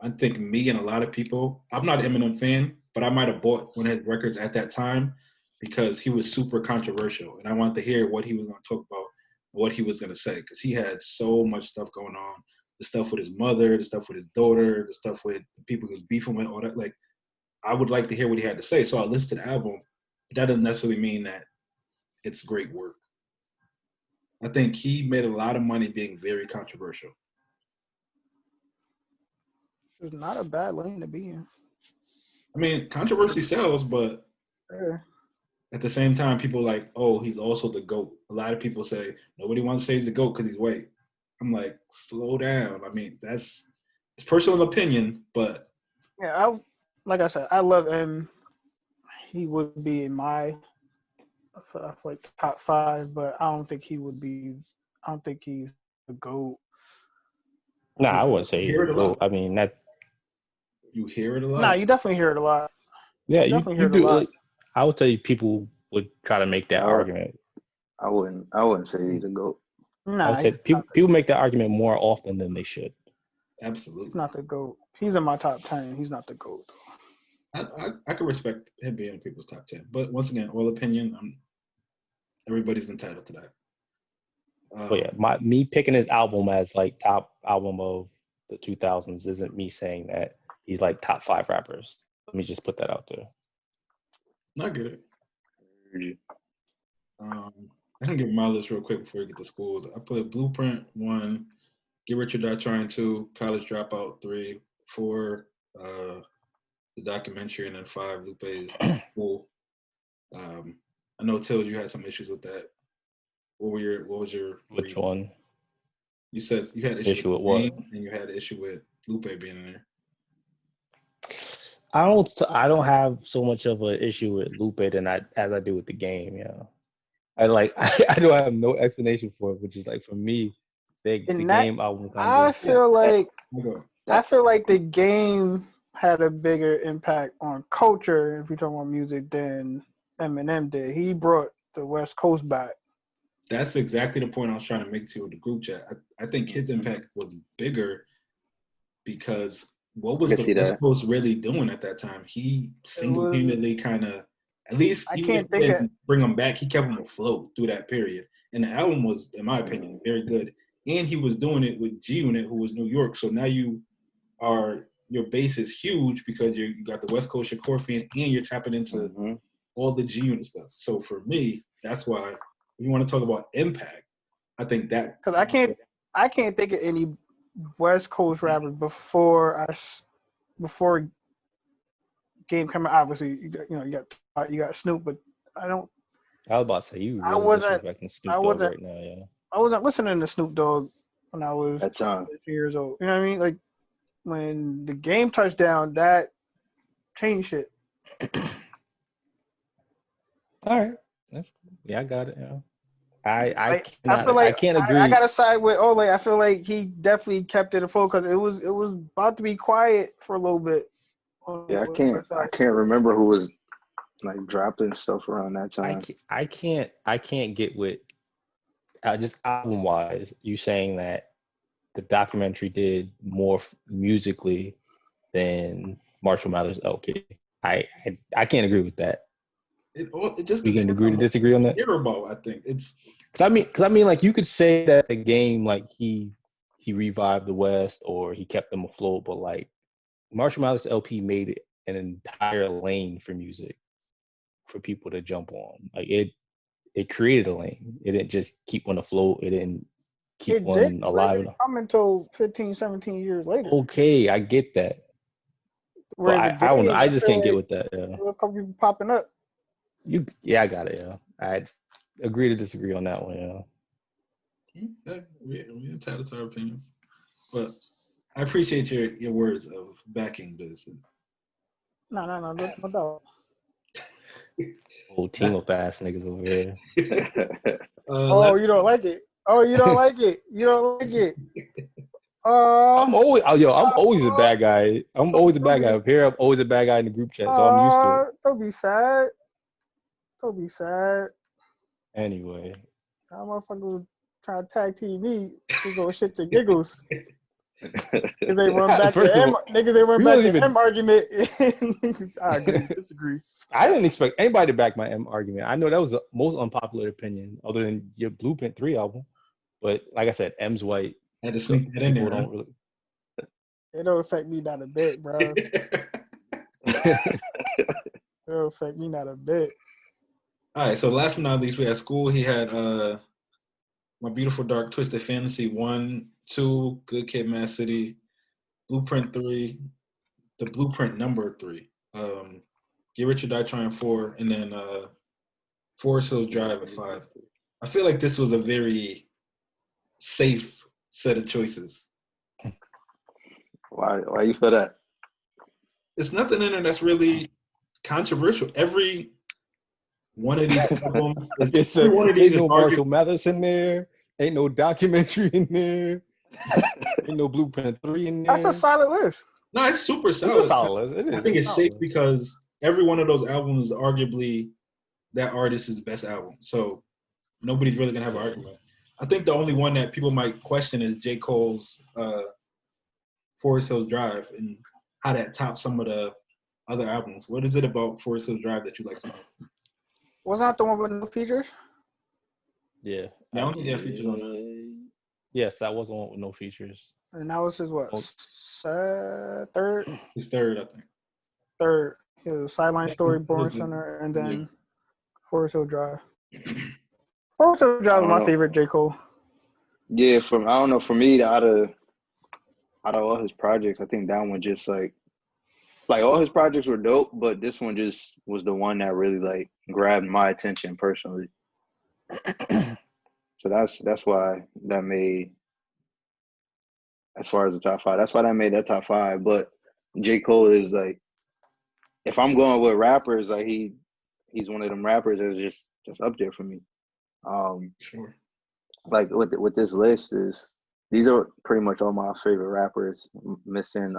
I think me and a lot of people, I'm not an Eminem fan, but I might have bought one of his records at that time because he was super controversial. And I wanted to hear what he was going to talk about, what he was going to say, because he had so much stuff going on. The stuff with his mother, the stuff with his daughter, the stuff with the people he was beefing with, all that. Like, I would like to hear what he had to say. So I listened to the album. But that doesn't necessarily mean that it's great work. I think he made a lot of money being very controversial. It's not a bad lane to be in. I mean, controversy sells, but Yeah. at the same time, people are like, oh, he's also the GOAT. A lot of people say nobody wants to say he's the GOAT because he's white. I'm like, slow down. I mean, it's personal opinion, but Yeah, like I said, I love him. He would be in my I feel like top 5, but I don't think he would be. I don't think he's the GOAT. Nah, I wouldn't say you he's hear a it a GOAT. lot. I mean that. You hear it a lot. Nah, you definitely hear it a lot. Yeah, You definitely you hear it a do. lot. I would say people would try to make that argument. I wouldn't say he's a GOAT. I would say people make that argument more often than they should. Absolutely. He's not the GOAT. He's in my top 10. He's not the GOAT. I can respect him being in people's top 10, but once again, all opinion. Everybody's entitled to that. But yeah, me picking his album as like top album of the 2000s isn't me saying that he's like top 5 rappers. Let me just put that out there. I get it. I can give my list real quick before we get to schools. I put Blueprint 1, Get Rich or Die Trying 2, College Dropout 3, 4, the documentary, and then 5, Lupe's School. I know, Tills, you had some issues with that. What was your Which one? You said you had issue with Wayne, what? and you had an issue with Lupe being in there. I don't have so much of an issue with Lupe as I do with the game. Yeah, I don't have no explanation for it, which is like for me, the game album. I feel like the game had a bigger impact on culture if we talk about music than Eminem did. He brought the West Coast back. That's exactly the point I was trying to make to you with the group chat. I think his impact was bigger because what was the West Coast really doing at that time? He single-handedly kind of, at least he didn't bring them back. He kept them afloat through that period. And the album was, in my opinion, very good. And he was doing it with G-Unit, who was New York. So now your base is huge because you got the West Coast Shakur fan and you're tapping into all the G-Unit stuff. So for me, that's why if you want to talk about impact, I think that. Because I can't think of any West Coast rappers before Game came out. Obviously, you got Snoop, but I don't. I was about to say you really disrespecting Snoop Dogg right now. Yeah, I wasn't listening to Snoop Dogg when I was 12 years old. You know what I mean? Like when the game touchdown, that changed shit. All right. Yeah, I got it. Yeah. I I feel I like can't I agree. gotta side with Ole. I feel like he definitely kept it afloat because it was about to be quiet for a little bit. Yeah, I can't remember who was like dropping stuff around that time. I can't get with just album wise. You saying that the documentary did more musically than Marshall Mathers LP. I can't agree with that. It just We can depends agree to on what disagree on that. you hear about. I think it's Cause I mean, like you could say that the game, like he revived the West or he kept them afloat, but like Marshall Mathers LP made it an entire lane for music for people to jump on. Like it created a lane. It didn't just keep one afloat. It didn't keep it did one really alive. come until 15, 17 years later. Okay, I get that, but Where the I don't know. game, I I just feel can't get like with that. Yeah. there was a couple people popping up. Yeah, I got it. Yeah, I agree to disagree on that one. Yeah. we're entitled to our opinions, but I appreciate your words of backing this. No, there's no doubt. Whole team of ass niggas over here. Oh, you don't like it. Oh, you don't like it. You don't like it. I'm always a bad guy. I'm always a bad guy up here. I'm always a bad guy in the group chat, so I'm used to it. Don't be sad. Don't be sad. Anyway, That motherfucker was trying to tag team me. This little shit to giggles. Because they run back First the of M. all, Niggas, they run we back wasn't the even- M argument. I agree. Disagree. I didn't expect anybody to back my M argument. I know that was the most unpopular opinion, other than your Blueprint 3 album. But like I said, M's white. Had to So sneak that in people there. don't really. It don't affect me not a bit, bro. It don't affect me not a bit. All right, so last but not least, we had school. He had My Beautiful Dark Twisted Fantasy 1, 2, Good Kid, Mad City, Blueprint 3, the Blueprint number 3, Get Rich or Die Trying 4, and then Forest Hills Drive at 5. I feel like this was a very safe set of choices. Why you feel that? It's nothing in there that's really controversial. Every one of these albums, every one of these Ain't is no arguably. Marshall Mathers in there. Ain't no documentary in there. Ain't no Blueprint 3 in there. That's a solid list. No, it's super It's a solid. solid list. It is. I think it's solid. safe because every one of those albums is arguably that artist's best album. So nobody's really gonna have an argument. I think the only one that people might question is J. Cole's Forest Hills Drive and how that tops some of the other albums. What is it about Forest Hills Drive that you like so much? Wasn't that the one with no features? Yeah. I don't think they have features on that. Yes, that was the one with no features. And that was his what? Oh. Third? It's third, I think. Third. Sideline Story, Born Listen, Center, and then Forest Hill Drive. Forest Hill Drive was my favorite J. Cole. Yeah, I don't know. For me, out of all his projects, I think that one just like all his projects were dope, but this one just was the one that really like grabbed my attention personally. So that's why that made, as far as the top 5, that's why that made that top 5. But J. Cole is like, if I'm going with rappers, like he's one of them rappers that's up there for me. Sure. Like with this list is, these are pretty much all my favorite rappers. Missing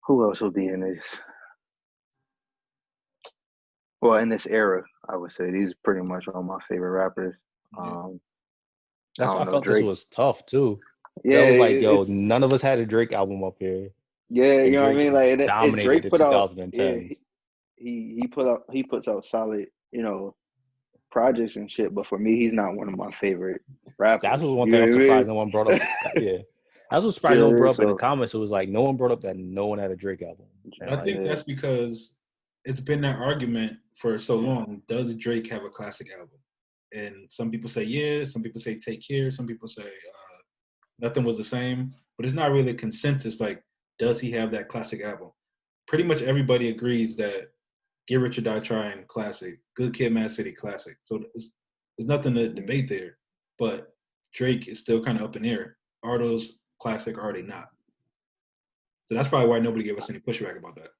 who else will be in this? Well, in this era, I would say these are pretty much all my favorite rappers. That's why I felt Drake. this was tough too. Yeah, it was like, none of us had a Drake album up here. Yeah, you know what I mean. Like, and dominated Drake put out. 2010s. Yeah, he puts out solid, projects and shit. But for me, he's not one of my favorite rappers. That's one thing I'm surprised no one brought up. Yeah, that's what surprised no one brought up in the comments. It was like no one brought up that no one had a Drake album. I think that's because it's been that argument for so long. Does Drake have a classic album? And some people say yeah, some people say Take Care, some people say Nothing Was the Same. But it's not really a consensus. Like, does he have that classic album? Pretty much everybody agrees that Get Rich or Die Trying, classic. Good Kid, Mad City, classic. So there's nothing to debate there. But Drake is still kind of up in the air. Are those classic or are they not? So that's probably why nobody gave us any pushback about that.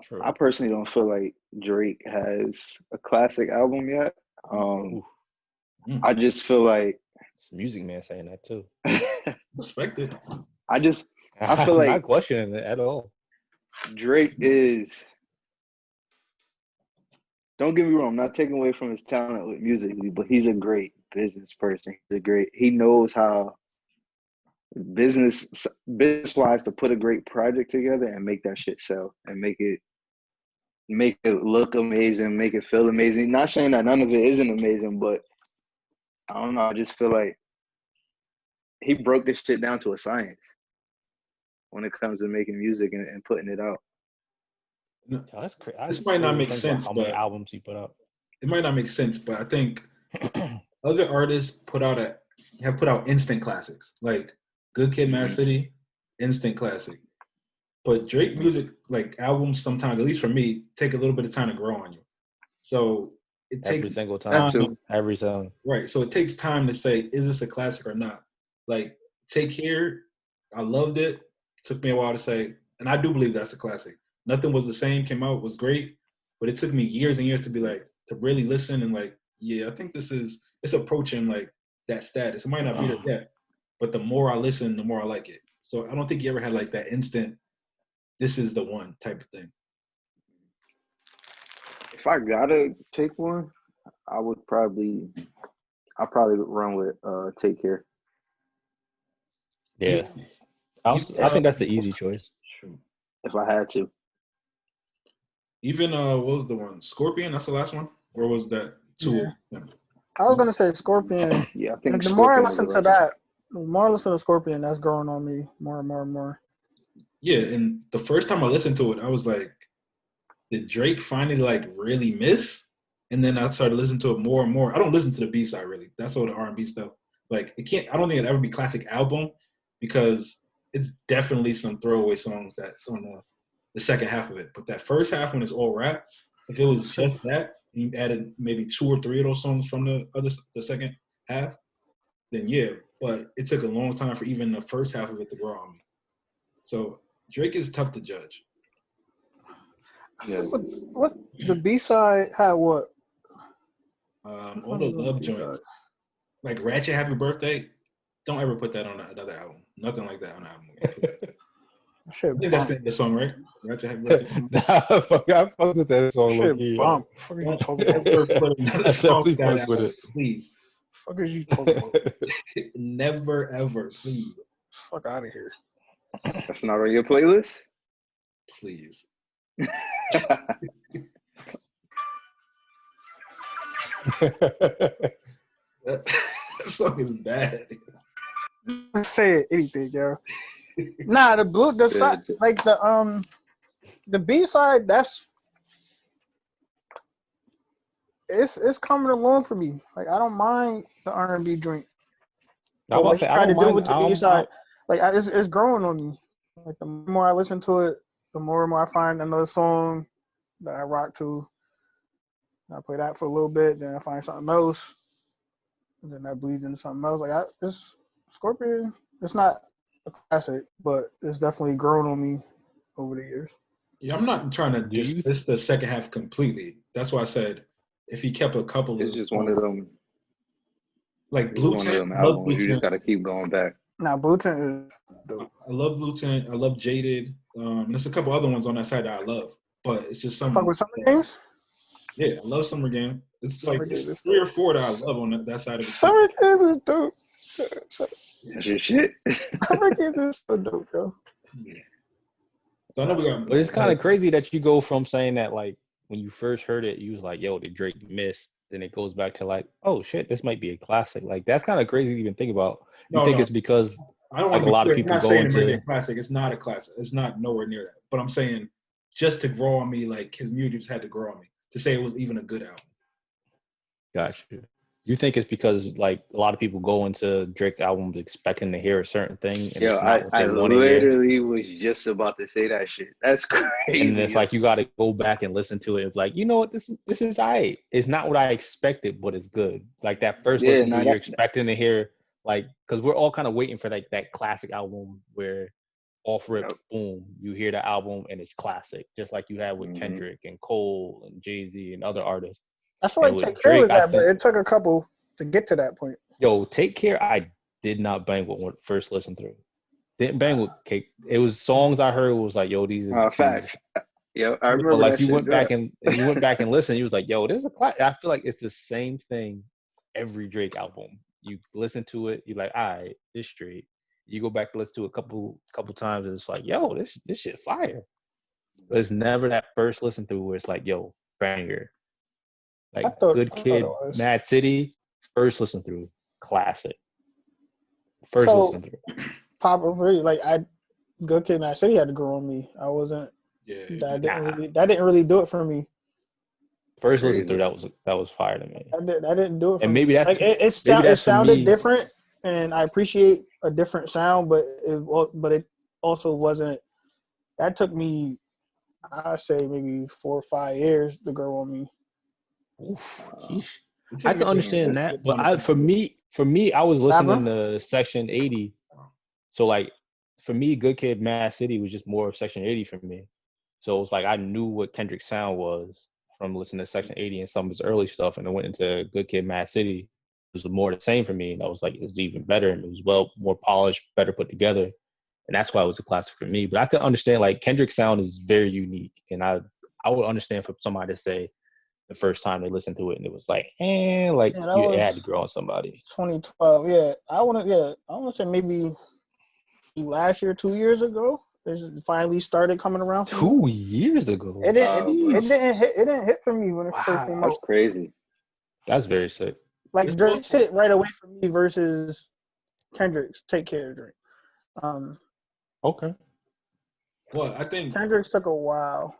True. I personally don't feel like Drake has a classic album yet. I just feel like It's Music Man saying that too. Respect it. I feel I'm like not questioning it at all. Drake is. Don't get me wrong. I'm not taking away from his talent with musically, but he's a great business person. He knows how business wise to put a great project together and make that shit sell and make it look amazing, make it feel amazing. Not saying that none of it isn't amazing, but I don't know. I just feel like he broke this shit down to a science when it comes to making music and putting it out. No, That's crazy. this might not make sense, how many but albums he put out. it might not make sense, but I think other artists have put out instant classics, like Good Kid, Mad City, instant classic. But Drake music, like albums, sometimes, at least for me, take a little bit of time to grow on you. So it takes Every single time. That too. Every song. right. So it takes time to say, is this a classic or not? Like Take Care, I loved it. Took me a while to say, and I do believe that's a classic. Nothing Was the Same came out, was great, but it took me years and years to be like, to really listen and like, yeah, I think it's approaching like that status. It might not be there yet, but the more I listen, the more I like it. So I don't think you ever had like that instant, this is the one type of thing. If I gotta pick one, I'll probably run with Take Care. Yeah. I think that's the easy choice. If I had to. Even what was the one? Scorpion, that's the last one? Or was that two? Yeah. I was gonna say Scorpion. Yeah, I think Like, the more I Scorpion was listen the to right that, the more I listen to Scorpion, that's growing on me more and more and more. Yeah, and the first time I listened to it, I was like, did Drake finally like really miss? And then I started listening to it more and more. I don't listen to the B-side really. That's all the R&B stuff. Like I don't think it'll ever be classic album because it's definitely some throwaway songs that's on the second half of it. But that first half when it's all rap, if it was just that, and you added maybe 2 or 3 of those songs from the second half, then yeah. But it took a long time for even the first half of it to grow on me. So Drake is tough to judge. Yeah. What the B-side had what? All the love joints. Like Ratchet Happy Birthday, don't ever put that on another album. Nothing like that on an album. Shit, I think that's the song, right? Ratchet Happy Birthday. I fuck with that song. Shit, bump. Fuck are you Don't talking about? ever put another I song definitely down fuck with it. please. Fuck is you talking about? Never ever, please. Fuck out of here. That's not on your playlist? Please. That song is bad. Say anything, yo. Nah, the side, like the B-side, that's it's coming along for me. Like, I don't mind the R&B joint. I was about to say, I don't mind. With the B-side, like, it's growing on me. Like, the more I listen to it, the more and more I find another song that I rock to. I play that for a little bit, then I find something else, and then that bleeds into something else. Like, this Scorpion, it's not a classic, but it's definitely grown on me over the years. Yeah, I'm not trying to dismiss the second half completely. That's why I said if he kept a couple it's just one of them. Like Blue Tint, I love Blue Tint. You just got to keep going back. Nah, Blue Tint is dope. I love Blue Tint. I love Jaded. There's a couple other ones on that side that I love, but it's just some. Fuck with Summer Games? Yeah, I love Summer Game. It's Summer like Games 3 or 4 that I love on that side of the Summer Games is dope. That's your shit. Summer Games is so dope, though. Yeah. So I know we got. But it's kind of crazy that you go from saying that, like, when you first heard it, you was like, yo, did Drake miss? Then it goes back to like, oh shit, this might be a classic. Like, that's kind of crazy to even think about. You think it's because I don't like a lot of people go into a classic. It's not a classic. It's not nowhere near that. But I'm saying just to grow on me, like his music just had to grow on me to say it was even a good album. Gotcha. You think it's because like a lot of people go into Drake's albums expecting to hear a certain thing? And yo, I literally was just about to say that shit. That's crazy. And it's like you got to go back and listen to it. It's like, you know what, this is aight. It's not what I expected, but it's good. Like that first listen, you're expecting to hear, like, because we're all kind of waiting for like that classic album where off rip, Yep. boom, you hear the album and it's classic, just like you had with Mhm. Kendrick and Cole and Jay-Z and other artists. I feel And like with Take Care was Drake, I that, but think, it took a couple to get to that point. yo, Take Care, I did not bang with when first listened through. Didn't bang with Cake. It was songs I heard was like, yo, these are Facts. Yo, I but remember like that you shit went back dropped. and you went back and listened, you was like, yo, this is a class. I feel like it's the same thing every Drake album. You listen to it, you're like, all right, this straight. You go back to listen to it a couple times, and it's like, yo, this shit fire. But it's never that first listen through where it's like, yo, banger. Like Good I thought Kid, it was. Mad City, first listen through, classic. First So, listen through. probably like Good Kid, Mad City had to grow on me. I wasn't. Yeah. That didn't really do it for me. First listen Crazy. through, that was fire to me. That didn't do it for And me. maybe that's Like it for sounded me. different, and I appreciate a different sound, but it also wasn't. That took me, I say, maybe 4 or 5 years to grow on me. Oof, Wow. I can understand that, but for me, I was listening to Section 80. So like, for me, Good Kid, Mad City was just more of Section 80 for me. So it was like I knew what Kendrick's sound was from listening to Section 80 and some of his early stuff, and I went into Good Kid, Mad City. It was more the same for me, and I was like, it was even better, and it was more polished, better put together, and that's why it was a classic for me. But I could understand like Kendrick's sound is very unique, and I would understand for somebody to say the first time they listened to it and it was like, like Yeah, that it had to was grow on somebody. 2012. Yeah, I want to say maybe last year, 2 years ago, this finally started coming around for me. 2 years ago. It Wow, didn't hit for me when it first came that's out. crazy. That's very sick. Like Drake's hit right away for me versus Kendrick's Take Care, Drake. Okay. Well, I think Kendrick's took a while.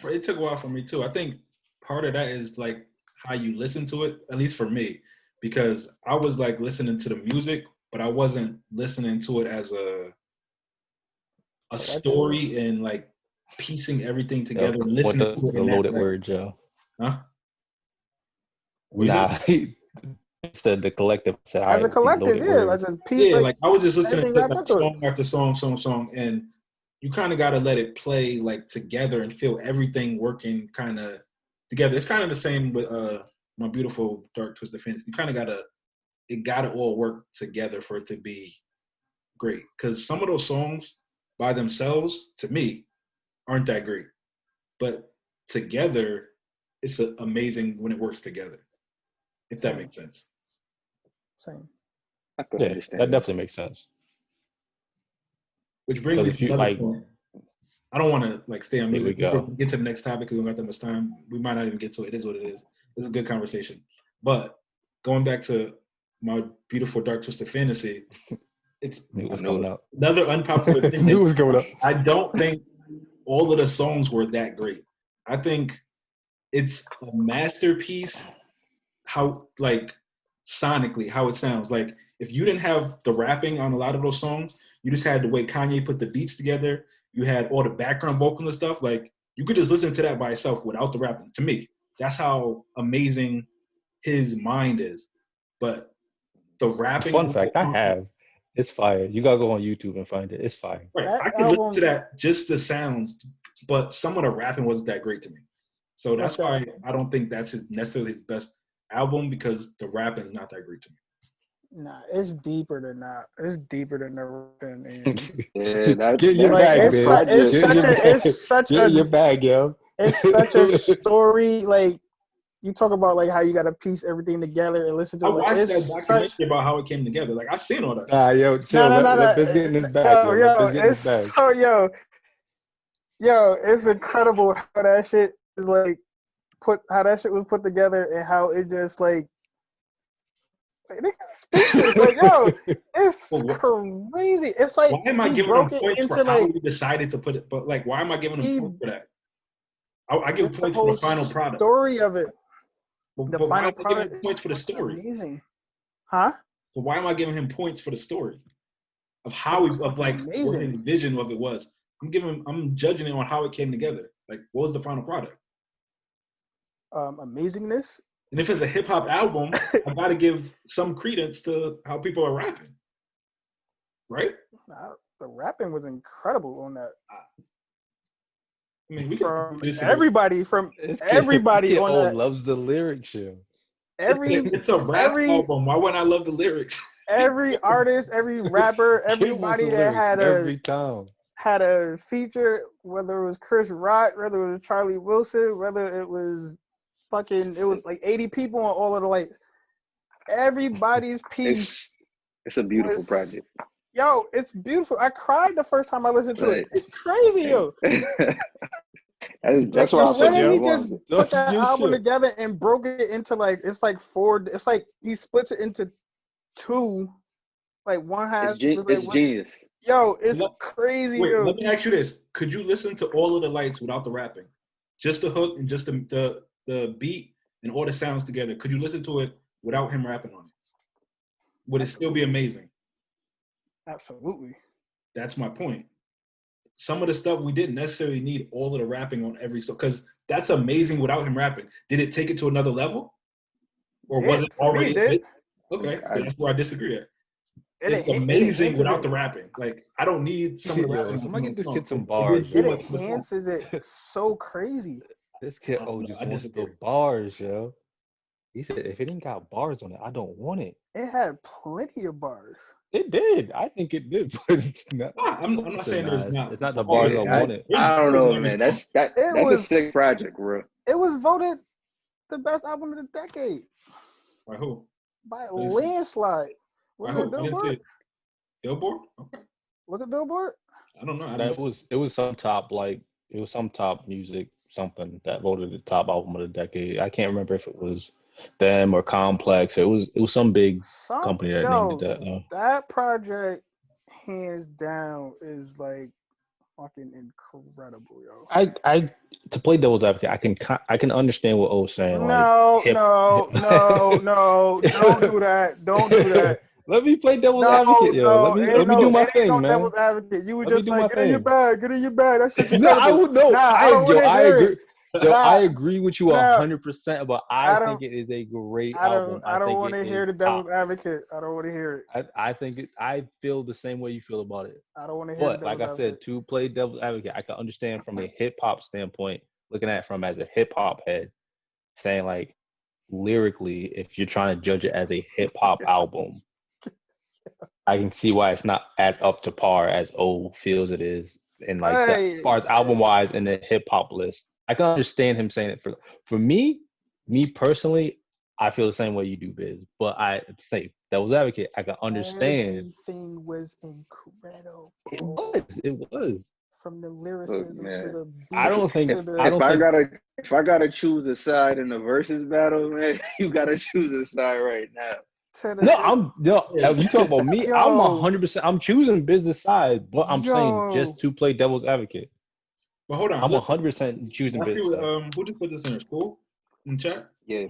it took a while for me too. I think part of that is like how you listen to it, at least for me, because I was like listening to the music, but I wasn't listening to it as a story and like piecing everything together and listening to it the in loaded that way. word, Joe. Huh? Nah, he said the collective. Said, As a collective, yeah, like a piece. Yeah, like I was just listening to everything like wrapped into song after song, and you kind of got to let it play like together and feel everything working kind of together. It's kind of the same with My Beautiful Dark Twisted Fantasy. You kind of it got to all work together for it to be great. Because some of those songs by themselves, to me, aren't that great, but together, it's amazing when it works together. If that makes sense. Same. I could Yeah, understand that definitely makes sense. Which brings me if to you another like, point. I don't want to like stay on here we music. Before go. we get to the next topic because we don't got that much time. We might not even get to it. It is what it is. It's a good conversation. But going back to My Beautiful Dark Twisted Fantasy, it's Knew it was coming up. another unpopular Knew opinion. it was coming up. I don't think all of the songs were that great. I think it's a masterpiece. How like sonically, how it sounds. Like if you didn't have the rapping on a lot of those songs, you just had the way Kanye put the beats together. You had all the background vocal and stuff. Like you could just listen to that by itself without the rapping. To me, that's how amazing his mind is. But the rapping. Fun fact, I have. It's fire. You gotta go on YouTube and find it. It's fire. Right, I can listen to that just the sounds, but some of the rapping wasn't that great to me. So that's why I don't think that's necessarily his best album because the rapping is not that great to me. Nah, it's deeper than that. It's deeper than the rapping. Yeah, get your bag, man. Get your bag, yo. It's such a story. Like you talk about, like how you got to piece everything together and listen to. I like, watched that documentary about how it came together. Like I've seen all that. Nah, yo, chill. Let Biz get in his bag. Yo, it's so yo, it's incredible how that shit is like how that shit was put together and how it just like like yo, it's crazy. It's like why am I giving him points for how he decided to put it? But like, why am I giving him points for that? I give points for the final product. Story of it. The final product. Points for the story. Amazing, huh? So why am I giving him points for the story of how what his vision of it was? I'm judging it on how it came together. Like, what was the final product? Amazingness. And if it's a hip hop album, I got to give some credence to how people are rapping, right? the rapping was incredible on that. I mean, we From can everybody on that. Loves the lyrics, yo. It's a rap album. Why wouldn't I love the lyrics? Every artist, every rapper, everybody that every time had a feature, whether it was Chris Rock, whether it was Charlie Wilson, whether it was it was like 80 people on all of the like everybody's piece. It's a beautiful project. Yo, it's beautiful. I cried the first time I listened to it. It's crazy, yo. That's why I when said he just put that album together and broke it into like it's like he splits it into two, like one half. It's genius. Yo, it's crazy. Wait, yo. Let me ask you this: could you listen to All of the Lights without the rapping, just the hook and just the beat and all the sounds together? Could you listen to it without him rapping on it? Would it still be amazing? Absolutely. That's my point. Some of the stuff we didn't necessarily need all of the rapping on every song because that's amazing without him rapping. Did it take it to another level, or was it already? Okay, so that's where I disagree at. It's amazing without the rapping. Like I don't need some of the rapping. Somebody get this kid some bars. It enhances it so crazy. This kid just wants the bars, yo. He said if it ain't got bars on it, I don't want it. It had plenty of bars. It did. I think it did, but it's not. I'm not saying there's not. It's not the bars I wanted. I don't know, man. That's a sick project, bro. It was voted the best album of the decade. By who? By a landslide. Was it Billboard? Billboard? Okay. Was it Billboard? I don't know. It was some top music something that voted the top album of the decade. I can't remember if it was them or Complex. It was some big company that named it that. That project, hands down, is like fucking incredible, yo. I to play devil's advocate, I can understand what O's saying. No, don't do that. Don't do that. Let me play devil's advocate, yo. Let me do my thing, man. Devil's advocate. You were just like, get in your bag. That shit's I agree. I agree with you 100%, but I think it is a great album. I don't want to hear the devil's advocate. I don't want to hear it. I feel the same way you feel about it. I don't want to hear it. But like I said, to play devil's advocate, I can understand from a hip hop standpoint, looking at it from as a hip hop head, saying like lyrically, if you're trying to judge it as a hip hop album, I can see why it's not as up to par as O feels it is, and like that, as far as album wise in the hip hop list. I can understand him saying it for me personally. I feel the same way you do, Biz. But I say devil's advocate. I can understand. Everything was incredible. It was. From the lyricism to the beat. I don't think if I gotta choose a side in the versus battle, man, you gotta choose a side right now. You talk about me. I'm 100%. I'm choosing business side, but I'm saying just to play devil's advocate. But hold on, I'm 100% choosing business. Who just put this in school in chat? Yeah.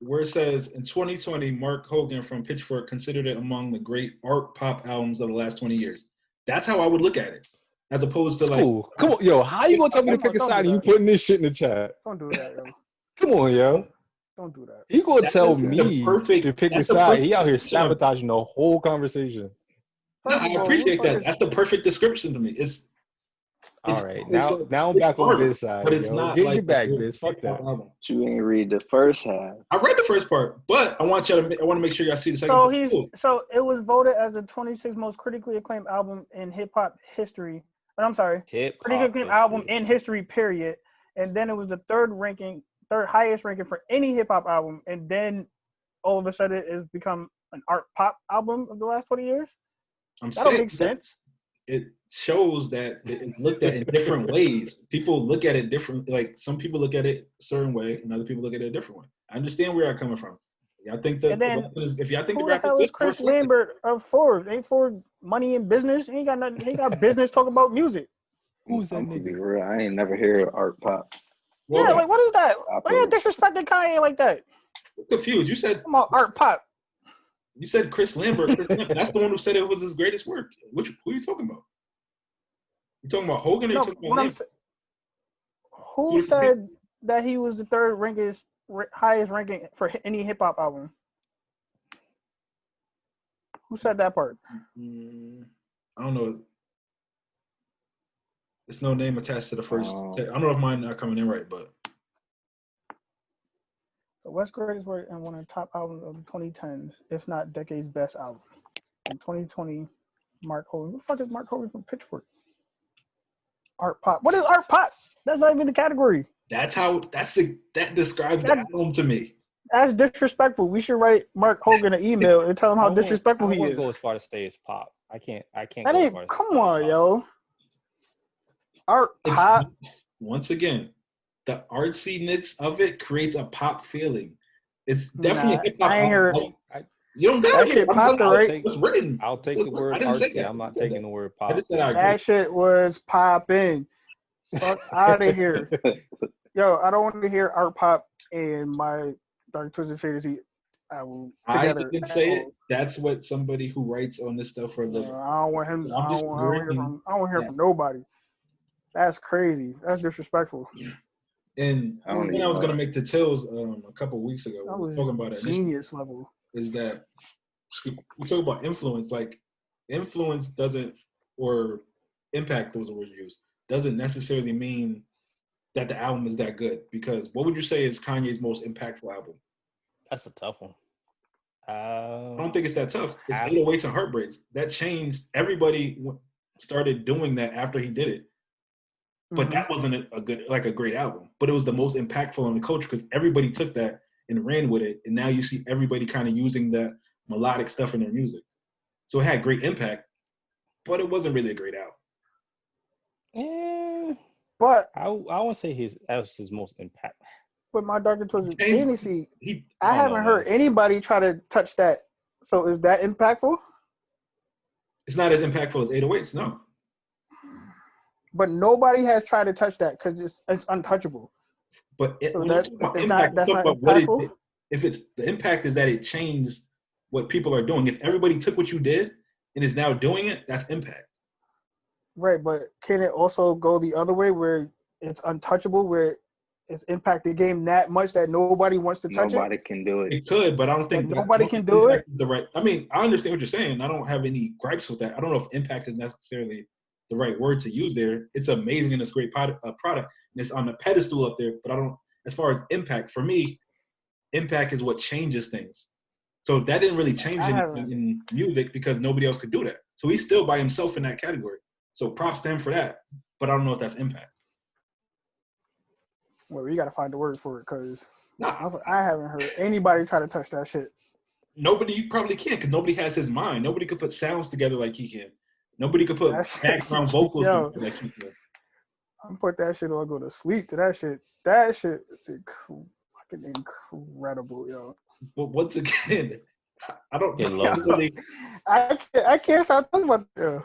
Where it says in 2020, Mark Hogan from Pitchfork considered it among the great art pop albums of the last 20 years. That's how I would look at it, as opposed to cool. Come on, yo, how you gonna tell me to pick a side and you putting this shit in the chat? Don't do that, yo. Come on, yo. Don't do that. You gonna tell me to pick a side? He out here sabotaging the whole conversation. I appreciate that. That's the perfect description to me. All right, now I'm back on this side. But it's not Get like your back, Biz. Fuck that. You ain't read the first half. I read the first part, but I want to make sure y'all see the second part. So it was voted as the 26th most critically acclaimed album in hip hop history. I'm sorry, critically acclaimed album in history, period. And then it was the third highest ranking for any hip hop album. And then all of a sudden it's become an art pop album of the last 20 years. That don't make sense. It shows that it's looked at in different ways. People look at it different. Like some people look at it a certain way, and other people look at it a different way. I understand where you're coming from. I think that if y'all think who the hell is Chris Lambert of Ford? Ain't Ford money in business? He ain't got nothing. He ain't got business talking about music. Who's that nigga? Real. I ain't never heard art pop. Well, yeah, like what is that? Why you disrespecting Kanye like that? I'm confused. You said I'm about art pop. You said Chris Lambert. That's the one who said it was his greatest work. Who are you talking about? You talking about Hogan or you talking about Lambert? Who said that he was the third highest ranking for any hip hop album? Who said that part? I don't know. It's no name attached to the first. Oh. I don't know if mine not coming in right, but What's greatest work and one of the top albums of the 2010s, if not decade's best album? In 2020, Mark Hogan. Who the fuck is Mark Hogan from Pitchfork? Art pop. What is art pop? That's not even the category. that describes the album to me. That's disrespectful. We should write Mark Hogan an email and tell him how disrespectful he I won't is. go as far to say it's pop. I can't. That go as ain't. far as Come say on, pop. yo. Art pop. Once again, the artsiness of it creates a pop feeling. It's definitely a hip hop. I ain't hear album. You don't got that shit popped, right? It's written. I'll take the word artsy. I'm not taking the word pop. I just said I agree. That shit was popping. Fuck out of here. Yo, I don't want to hear art pop and my Dark Twisted Fantasy album together. I didn't say it. That's what somebody who writes on this stuff for a living. I don't want him. I'm I just don't want to hear agreeing from nobody. That's crazy. That's disrespectful. And I don't I even was know. gonna make the Tills a couple of weeks ago. That We was were talking about it. genius level. Is that we talk about influence? Like influence doesn't, or impact, those words used, doesn't necessarily mean that the album is that good. Because what would you say is Kanye's most impactful album? That's a tough one. I don't think it's that tough. It's 808s and Heartbreaks. That changed. Everybody started doing that after he did it. But that wasn't a great album. But it was the most impactful on the culture because everybody took that and ran with it. And now you see everybody kind of using that melodic stuff in their music. So it had great impact, but it wasn't really a great album. But I won't say that was his most impact. with my Dark and Twisted Fantasy, I don't haven't know, heard anybody try to touch that. So is that impactful? It's not as impactful as 808s, no. But nobody has tried to touch that because it's untouchable. But that's not impactful. impactful. If it's the impact is that it changed what people are doing. If everybody took what you did and is now doing it, that's impact. Right, but can it also go the other way where it's untouchable, where it's impacted the game that much that nobody wants to touch Nobody can do it. It could, but I don't think nobody can do it. The right. I mean, I understand what you're saying. I don't have any gripes with that. I don't know if impact is necessarily the right word to use there. It's amazing and it's a great product, and it's on the pedestal up there. But I don't. As far as impact, for me, impact is what changes things. So that didn't really change anything in music because nobody else could do that. So he's still by himself in that category. So props to him for that. But I don't know if that's impact. Well, you got to find the word for it because I haven't heard anybody try to touch that shit. Nobody probably can because nobody has his mind. Nobody could put sounds together like he can. Nobody could put background vocals together like he can. I'm put that shit on, go to sleep to that shit. That shit is fucking incredible, yo. But once again, I don't. I can't stop talking about that.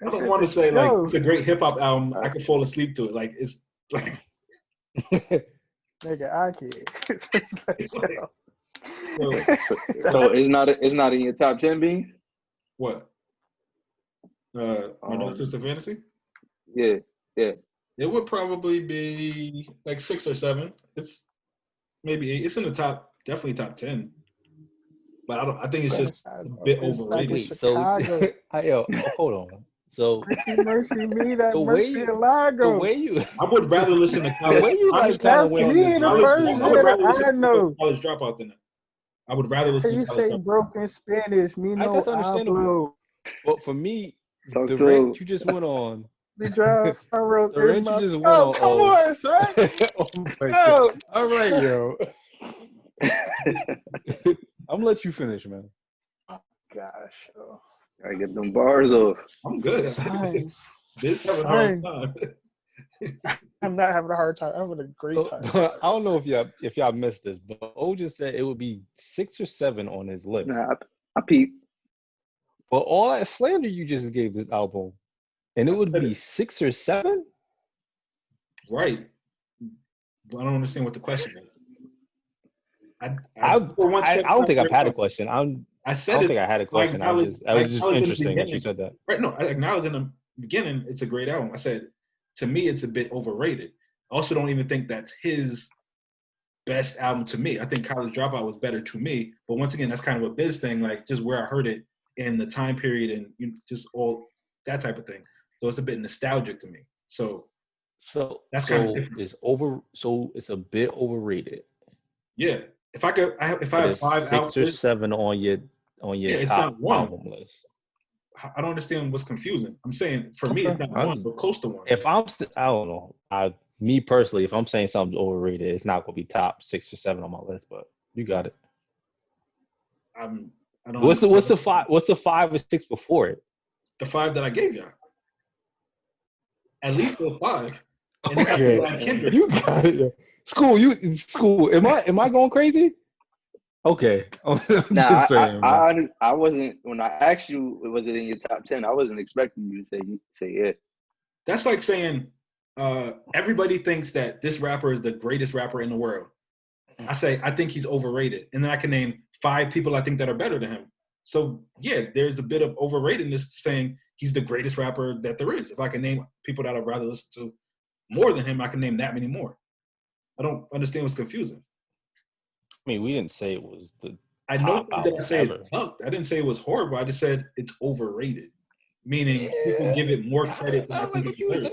I don't want to say like it's a great hip hop album. I could fall asleep to it. Like it's like. Nigga, I can't. So it's not in your top 10, Bean? What? My Dark Twisted Fantasy? Yeah. It would probably be like 6 or 7. It's maybe 8. It's in the top, definitely top 10. But I think it's just a bit overrated. Wait, so hold on. So mercy me, that mercy Lago. The way you, I would rather listen to college. The way you like that's me the first year I know. College Dropout than that. I would rather listen. You say broken Spanish, me no hablo. But for me, the rant you just went on. The rant you just went on. Come on, son. Oh all right, yo. I'm gonna let you finish, man. Gosh. I get them bars off. I'm good. This having a hard time. I'm not having a hard time. I'm having a great time. I don't know if y'all missed this, but O just said it would be 6 or 7 on his list. Nah, I peeped. But all that slander you just gave this album, and it would be 6 or 7? Right. But I don't understand what the question is. I don't think I've had a question. I don't think I had a question. I was just interesting that you said that. Right. No, I acknowledged in the beginning it's a great album. I said, to me, it's a bit overrated. I also don't even think that's his best album to me. I think College Dropout was better to me. But once again, that's kind of a biz thing, like just where I heard it in the time period and just all that type of thing. So it's a bit nostalgic to me. So So that's kind of different. it's a bit overrated. Yeah. If I But have it's 5 six or albums, seven on your yeah, it's top not one. album list. I don't understand what's confusing. I'm saying for me, Okay. it's not one, but close to one. If I don't know. Me personally, if I'm saying something's overrated, it's not gonna be top 6 or 7 on my list. But you got it. I don't. What's the 5? What's the 5 or 6 before it? The 5 that I gave y'all? At least those 5. And then Okay, I Kendrick. you got it. School. Am I going crazy? Okay. I'm Nah, just saying, man. I wasn't when I asked you was it in your top 10. I wasn't expecting you to say yeah. That's like saying everybody thinks that this rapper is the greatest rapper in the world. I say I think he's overrated, and then I can name 5 people I think that are better than him. So yeah, there's a bit of overratedness saying he's the greatest rapper that there is. If I can name people that I'd rather listen to more than him, I can name that many more. I don't understand what's confusing. I mean, we didn't say it was the I top know that I album say ever. it sucked. I didn't say it was horrible. I just said it's overrated, meaning people give it more credit than I think it deserves.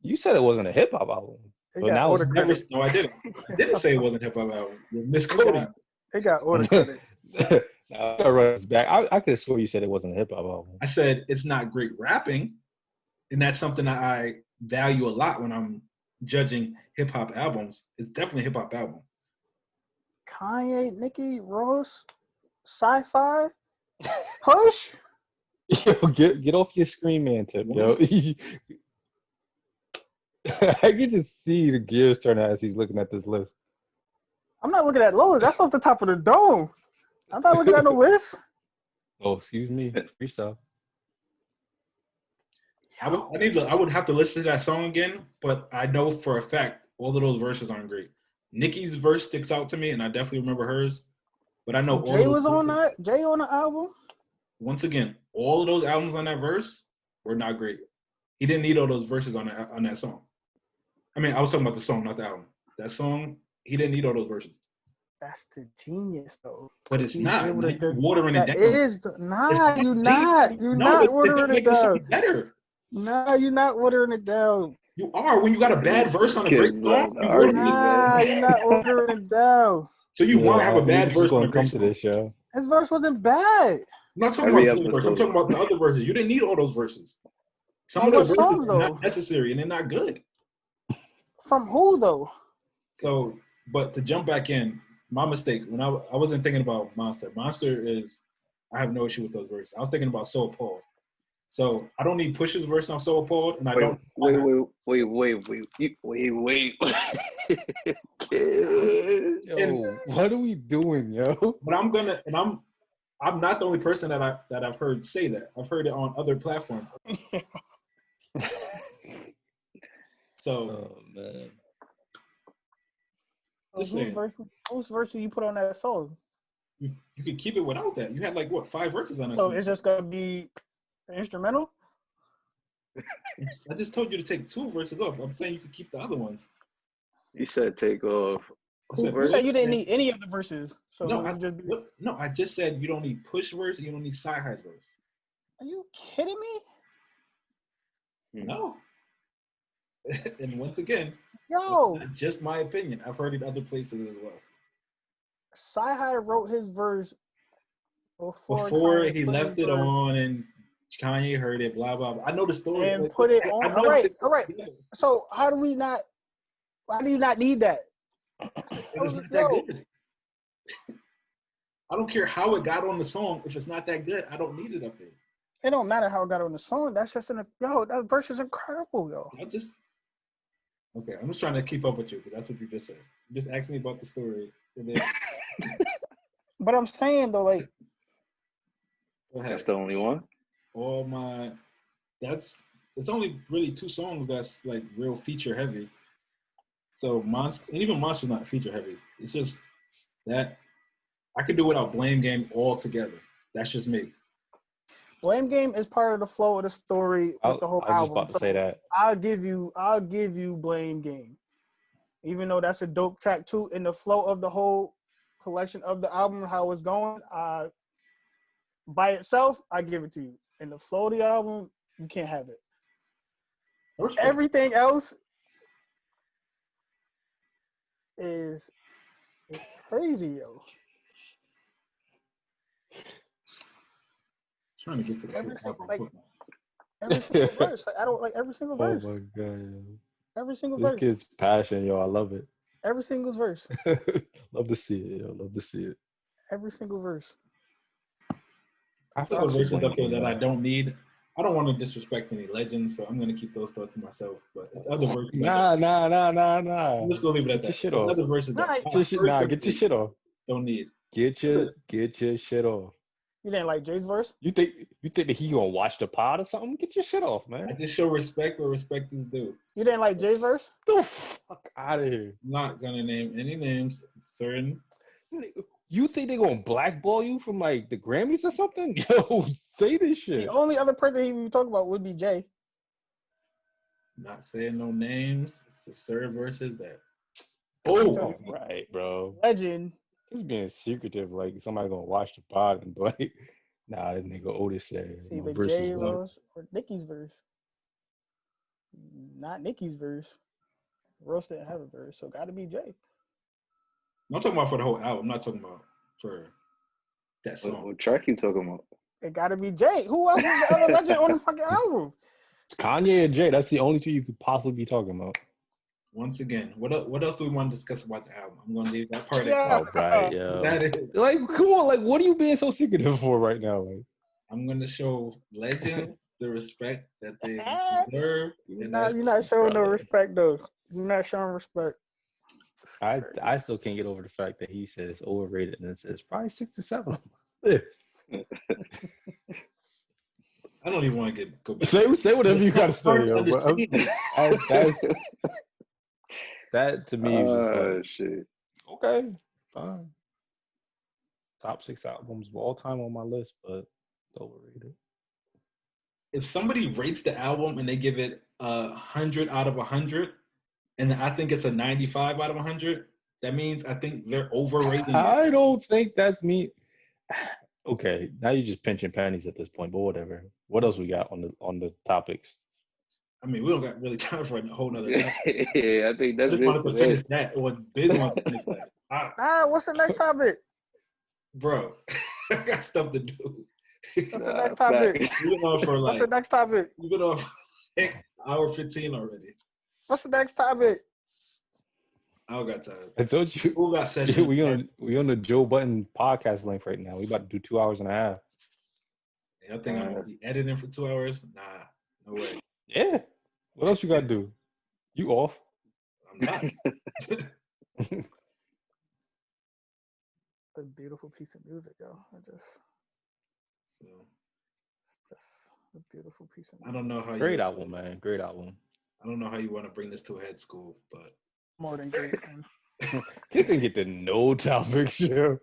You said it wasn't a hip hop album, It but got now order it's credit. No, I didn't. I didn't say it wasn't hip hop album. You're misquoting. It got order credit. I gotta run this back. I could have swore you said it wasn't a hip hop album. I said it's not great rapping, and that's something that I value a lot when I'm judging hip hop albums. It's definitely a hip hop album. Kanye, Nicki, Ross, Sci-Fi, Push. Yo, get off your screen man tip, yo. I can just see the gears turn as he's looking at this list. I'm not looking at Lowe's. That's off the top of the dome. I'm not looking at no list. Oh, excuse me. Freestyle. I would have to listen to that song again, but I know for a fact all of those verses aren't great. Nicki's verse sticks out to me, and I definitely remember hers. But I know Jay was on that. Jay on the album. Once again, all of those albums on that verse were not great. He didn't need all those verses on that song. I mean, I was talking about the song, not the album. That song, he didn't need all those verses. That's the genius, though. But it's not. You're watering it down. You're not watering it down. Better. Nah, you're not watering it down. You are. When you got a bad verse on a great song, you're not watering it down. So you want to have a bad verse on a great song. To this show. His verse wasn't bad. I'm not talking about the verse. I'm talking about the other verses. You didn't need all those verses. Some of those verses are not necessary, and they're not good. From who, though? So, but to jump back in, my mistake, when I wasn't thinking about Monster. Monster is, I have no issue with those verses. I was thinking about So Appalled. So I don't need Push's verse on So Appalled, and I don't. Wait. Yo, what are we doing, yo? But I'm not the only person that I've heard say that. I've heard it on other platforms. So, oh man. Whose verse did you put on that song? You could keep it without that. You had 5 verses on that song. So it's just gonna be instrumental? I just told you to take 2 verses off. I'm saying you could keep the other ones. You said take off. You said you didn't need any of the verses. So I just said you don't need Push verse and you don't need Sci-Hi's verse. Are you kidding me? No. And once again, just my opinion. I've heard it other places as well. Sci-Hi wrote his verse before he left it on and Kanye heard it, blah, blah, blah. I know the story. And put it on. All right. So why do you not need that? It's not that good. I don't care how it got on the song. If it's not that good, I don't need it up there. It don't matter how it got on the song. That's just that verse is incredible, yo. Okay, I'm just trying to keep up with you because that's what you just said. You just asked me about the story. And then... But I'm saying though, that's the only one. It's only really 2 songs that's real feature heavy. So Monster's not feature heavy. It's just that I could do without Blame Game altogether. That's just me. Blame Game is part of the flow of the story with the whole album. I was about to say that. I'll give you Blame Game. Even though that's a dope track too, in the flow of the whole collection of the album, how it's going, by itself, I give it to you. In the flow of the album, you can't have it. Everything else is crazy, yo. Trying to get to the Every album. like every single verse. Like I don't like every single verse. Oh my god, yo. Every single This verse. kid's passion, yo. I love it. Every single verse. Love to see it, yo. Love to see it. Every single verse. I Some fuck verses with up there that I Wayne, don't need. I don't want to disrespect any legends, so I'm gonna keep those thoughts to myself. But it's other verses. Nah. I'm just gonna leave it at Get your that. shit There's off. other verses that Nah, Get your shit off. don't need. Get your shit off. you didn't like Jay's verse? You think that he gonna watch the pod or something? Get your shit off, man. I just show respect where respect is due. You didn't like Jay's verse? Get the fuck out of here. I'm not gonna name any names. Certain. You think they gonna blackball you from like the Grammys or something? Yo, say this shit. The only other person he would talk about would be Jay. Not saying no names. It's the certain verses that. Oh, Right, bro. Legend. He's being secretive. Like somebody gonna watch the pod and be like, nah, this nigga Otis said. It's either verse Jay is whack. verse or Nicki's verse. Not Nicki's verse. Rose didn't have a verse, so gotta be Jay. I'm talking about for the whole album. I'm not talking about for that song. What track you talking about? It gotta be Jay. Who else is the other legend on the fucking album? It's Kanye and Jay. That's the only two you could possibly be talking about. Once again, what else do we want to discuss about the album? I'm gonna leave that part. Yeah. Oh, right, yeah. That is. Like, come on, like, what are you being so secretive for right now? Like, I'm gonna show legends the respect that they deserve. You're not showing no respect though. You're not showing respect. I still can't get over the fact that he says overrated and it says probably 6 or 7 on my list. I don't even want to go back. Say whatever you gotta say, yo. But Understand. that to me is just like, Shit. okay, fine. Top 6 albums of all time on my list, but it's overrated. If somebody rates the album and they give it 100 out of 100, and I think it's a 95 out of 100, that means I think they're overrating it. I don't think that's me. Okay, now you're just pinching pennies at this point, but whatever. What else we got on the topics? I mean, we don't got really time for a whole nother. Yeah, I think I that's just it. wanted For to finish that. that. It was Biz wanted to finish that. What's the next topic? Bro, I got stuff to do. What's the next topic? We've been on for What's the next topic? we've been on like hour 15 already. What's the next topic? I don't got time. I told you. Who got session? We on the Joe Button podcast length right now. We about to do 2 hours and a half. I think I'm gonna be editing for 2 hours. Nah, no way. Yeah. What else you got to do? You off? I'm not. The beautiful piece of music, yo. It's just a beautiful piece of music. I don't know how. Great album, man. Great album. I don't know how you want to bring this to a head school, but More than great. Man. They didn't get the no topics, yo.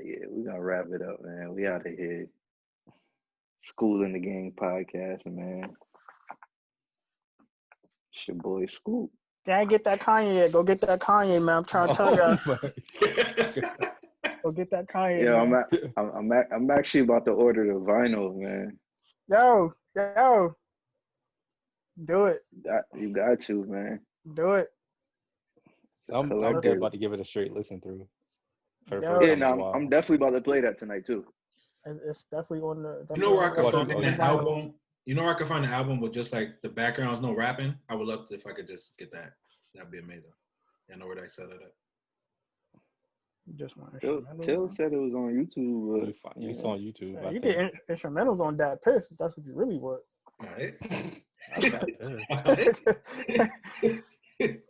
Yeah, we gonna wrap it up, man. We out of here. School in the Gang podcast, man. It's your boy Scoop. Can't get that Kanye yet. Go get that Kanye, man. I'm trying to tell y'all. Go get that Kanye. Yeah, man. I'm actually about to order the vinyl, man. Yo. Do it. You got to, man. Do it. I'm Collective. about to give it a straight listen through. For the Yeah, first Yeah, time in a no, while. I'm definitely about to play that tonight too. It's definitely on the. you know where I could Watch find it. an album. You know where I could find an album with just like the backgrounds, no rapping. I would love to if I could just get that. That'd be amazing. I know where they set it up. Just want Till instrumentals. said it was on YouTube. It's on YouTube. Yeah, I you think. get instrumentals on that piss. If that's what you really want. All right.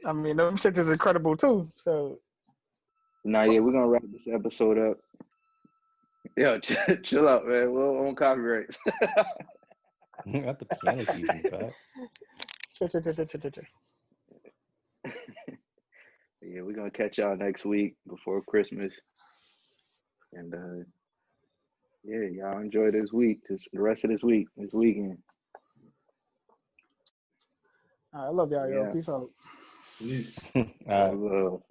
I mean, them shit is incredible too. So Nah, yeah, we're gonna wrap this episode up. Yo, chill out, man. We're on copyrights. Got the piano keys in the back. Yeah, we're gonna catch y'all next week before Christmas. And yeah, y'all enjoy this week, the rest of this weekend. I love y'all, yo. Yeah. Peace out. Please. All right. Love.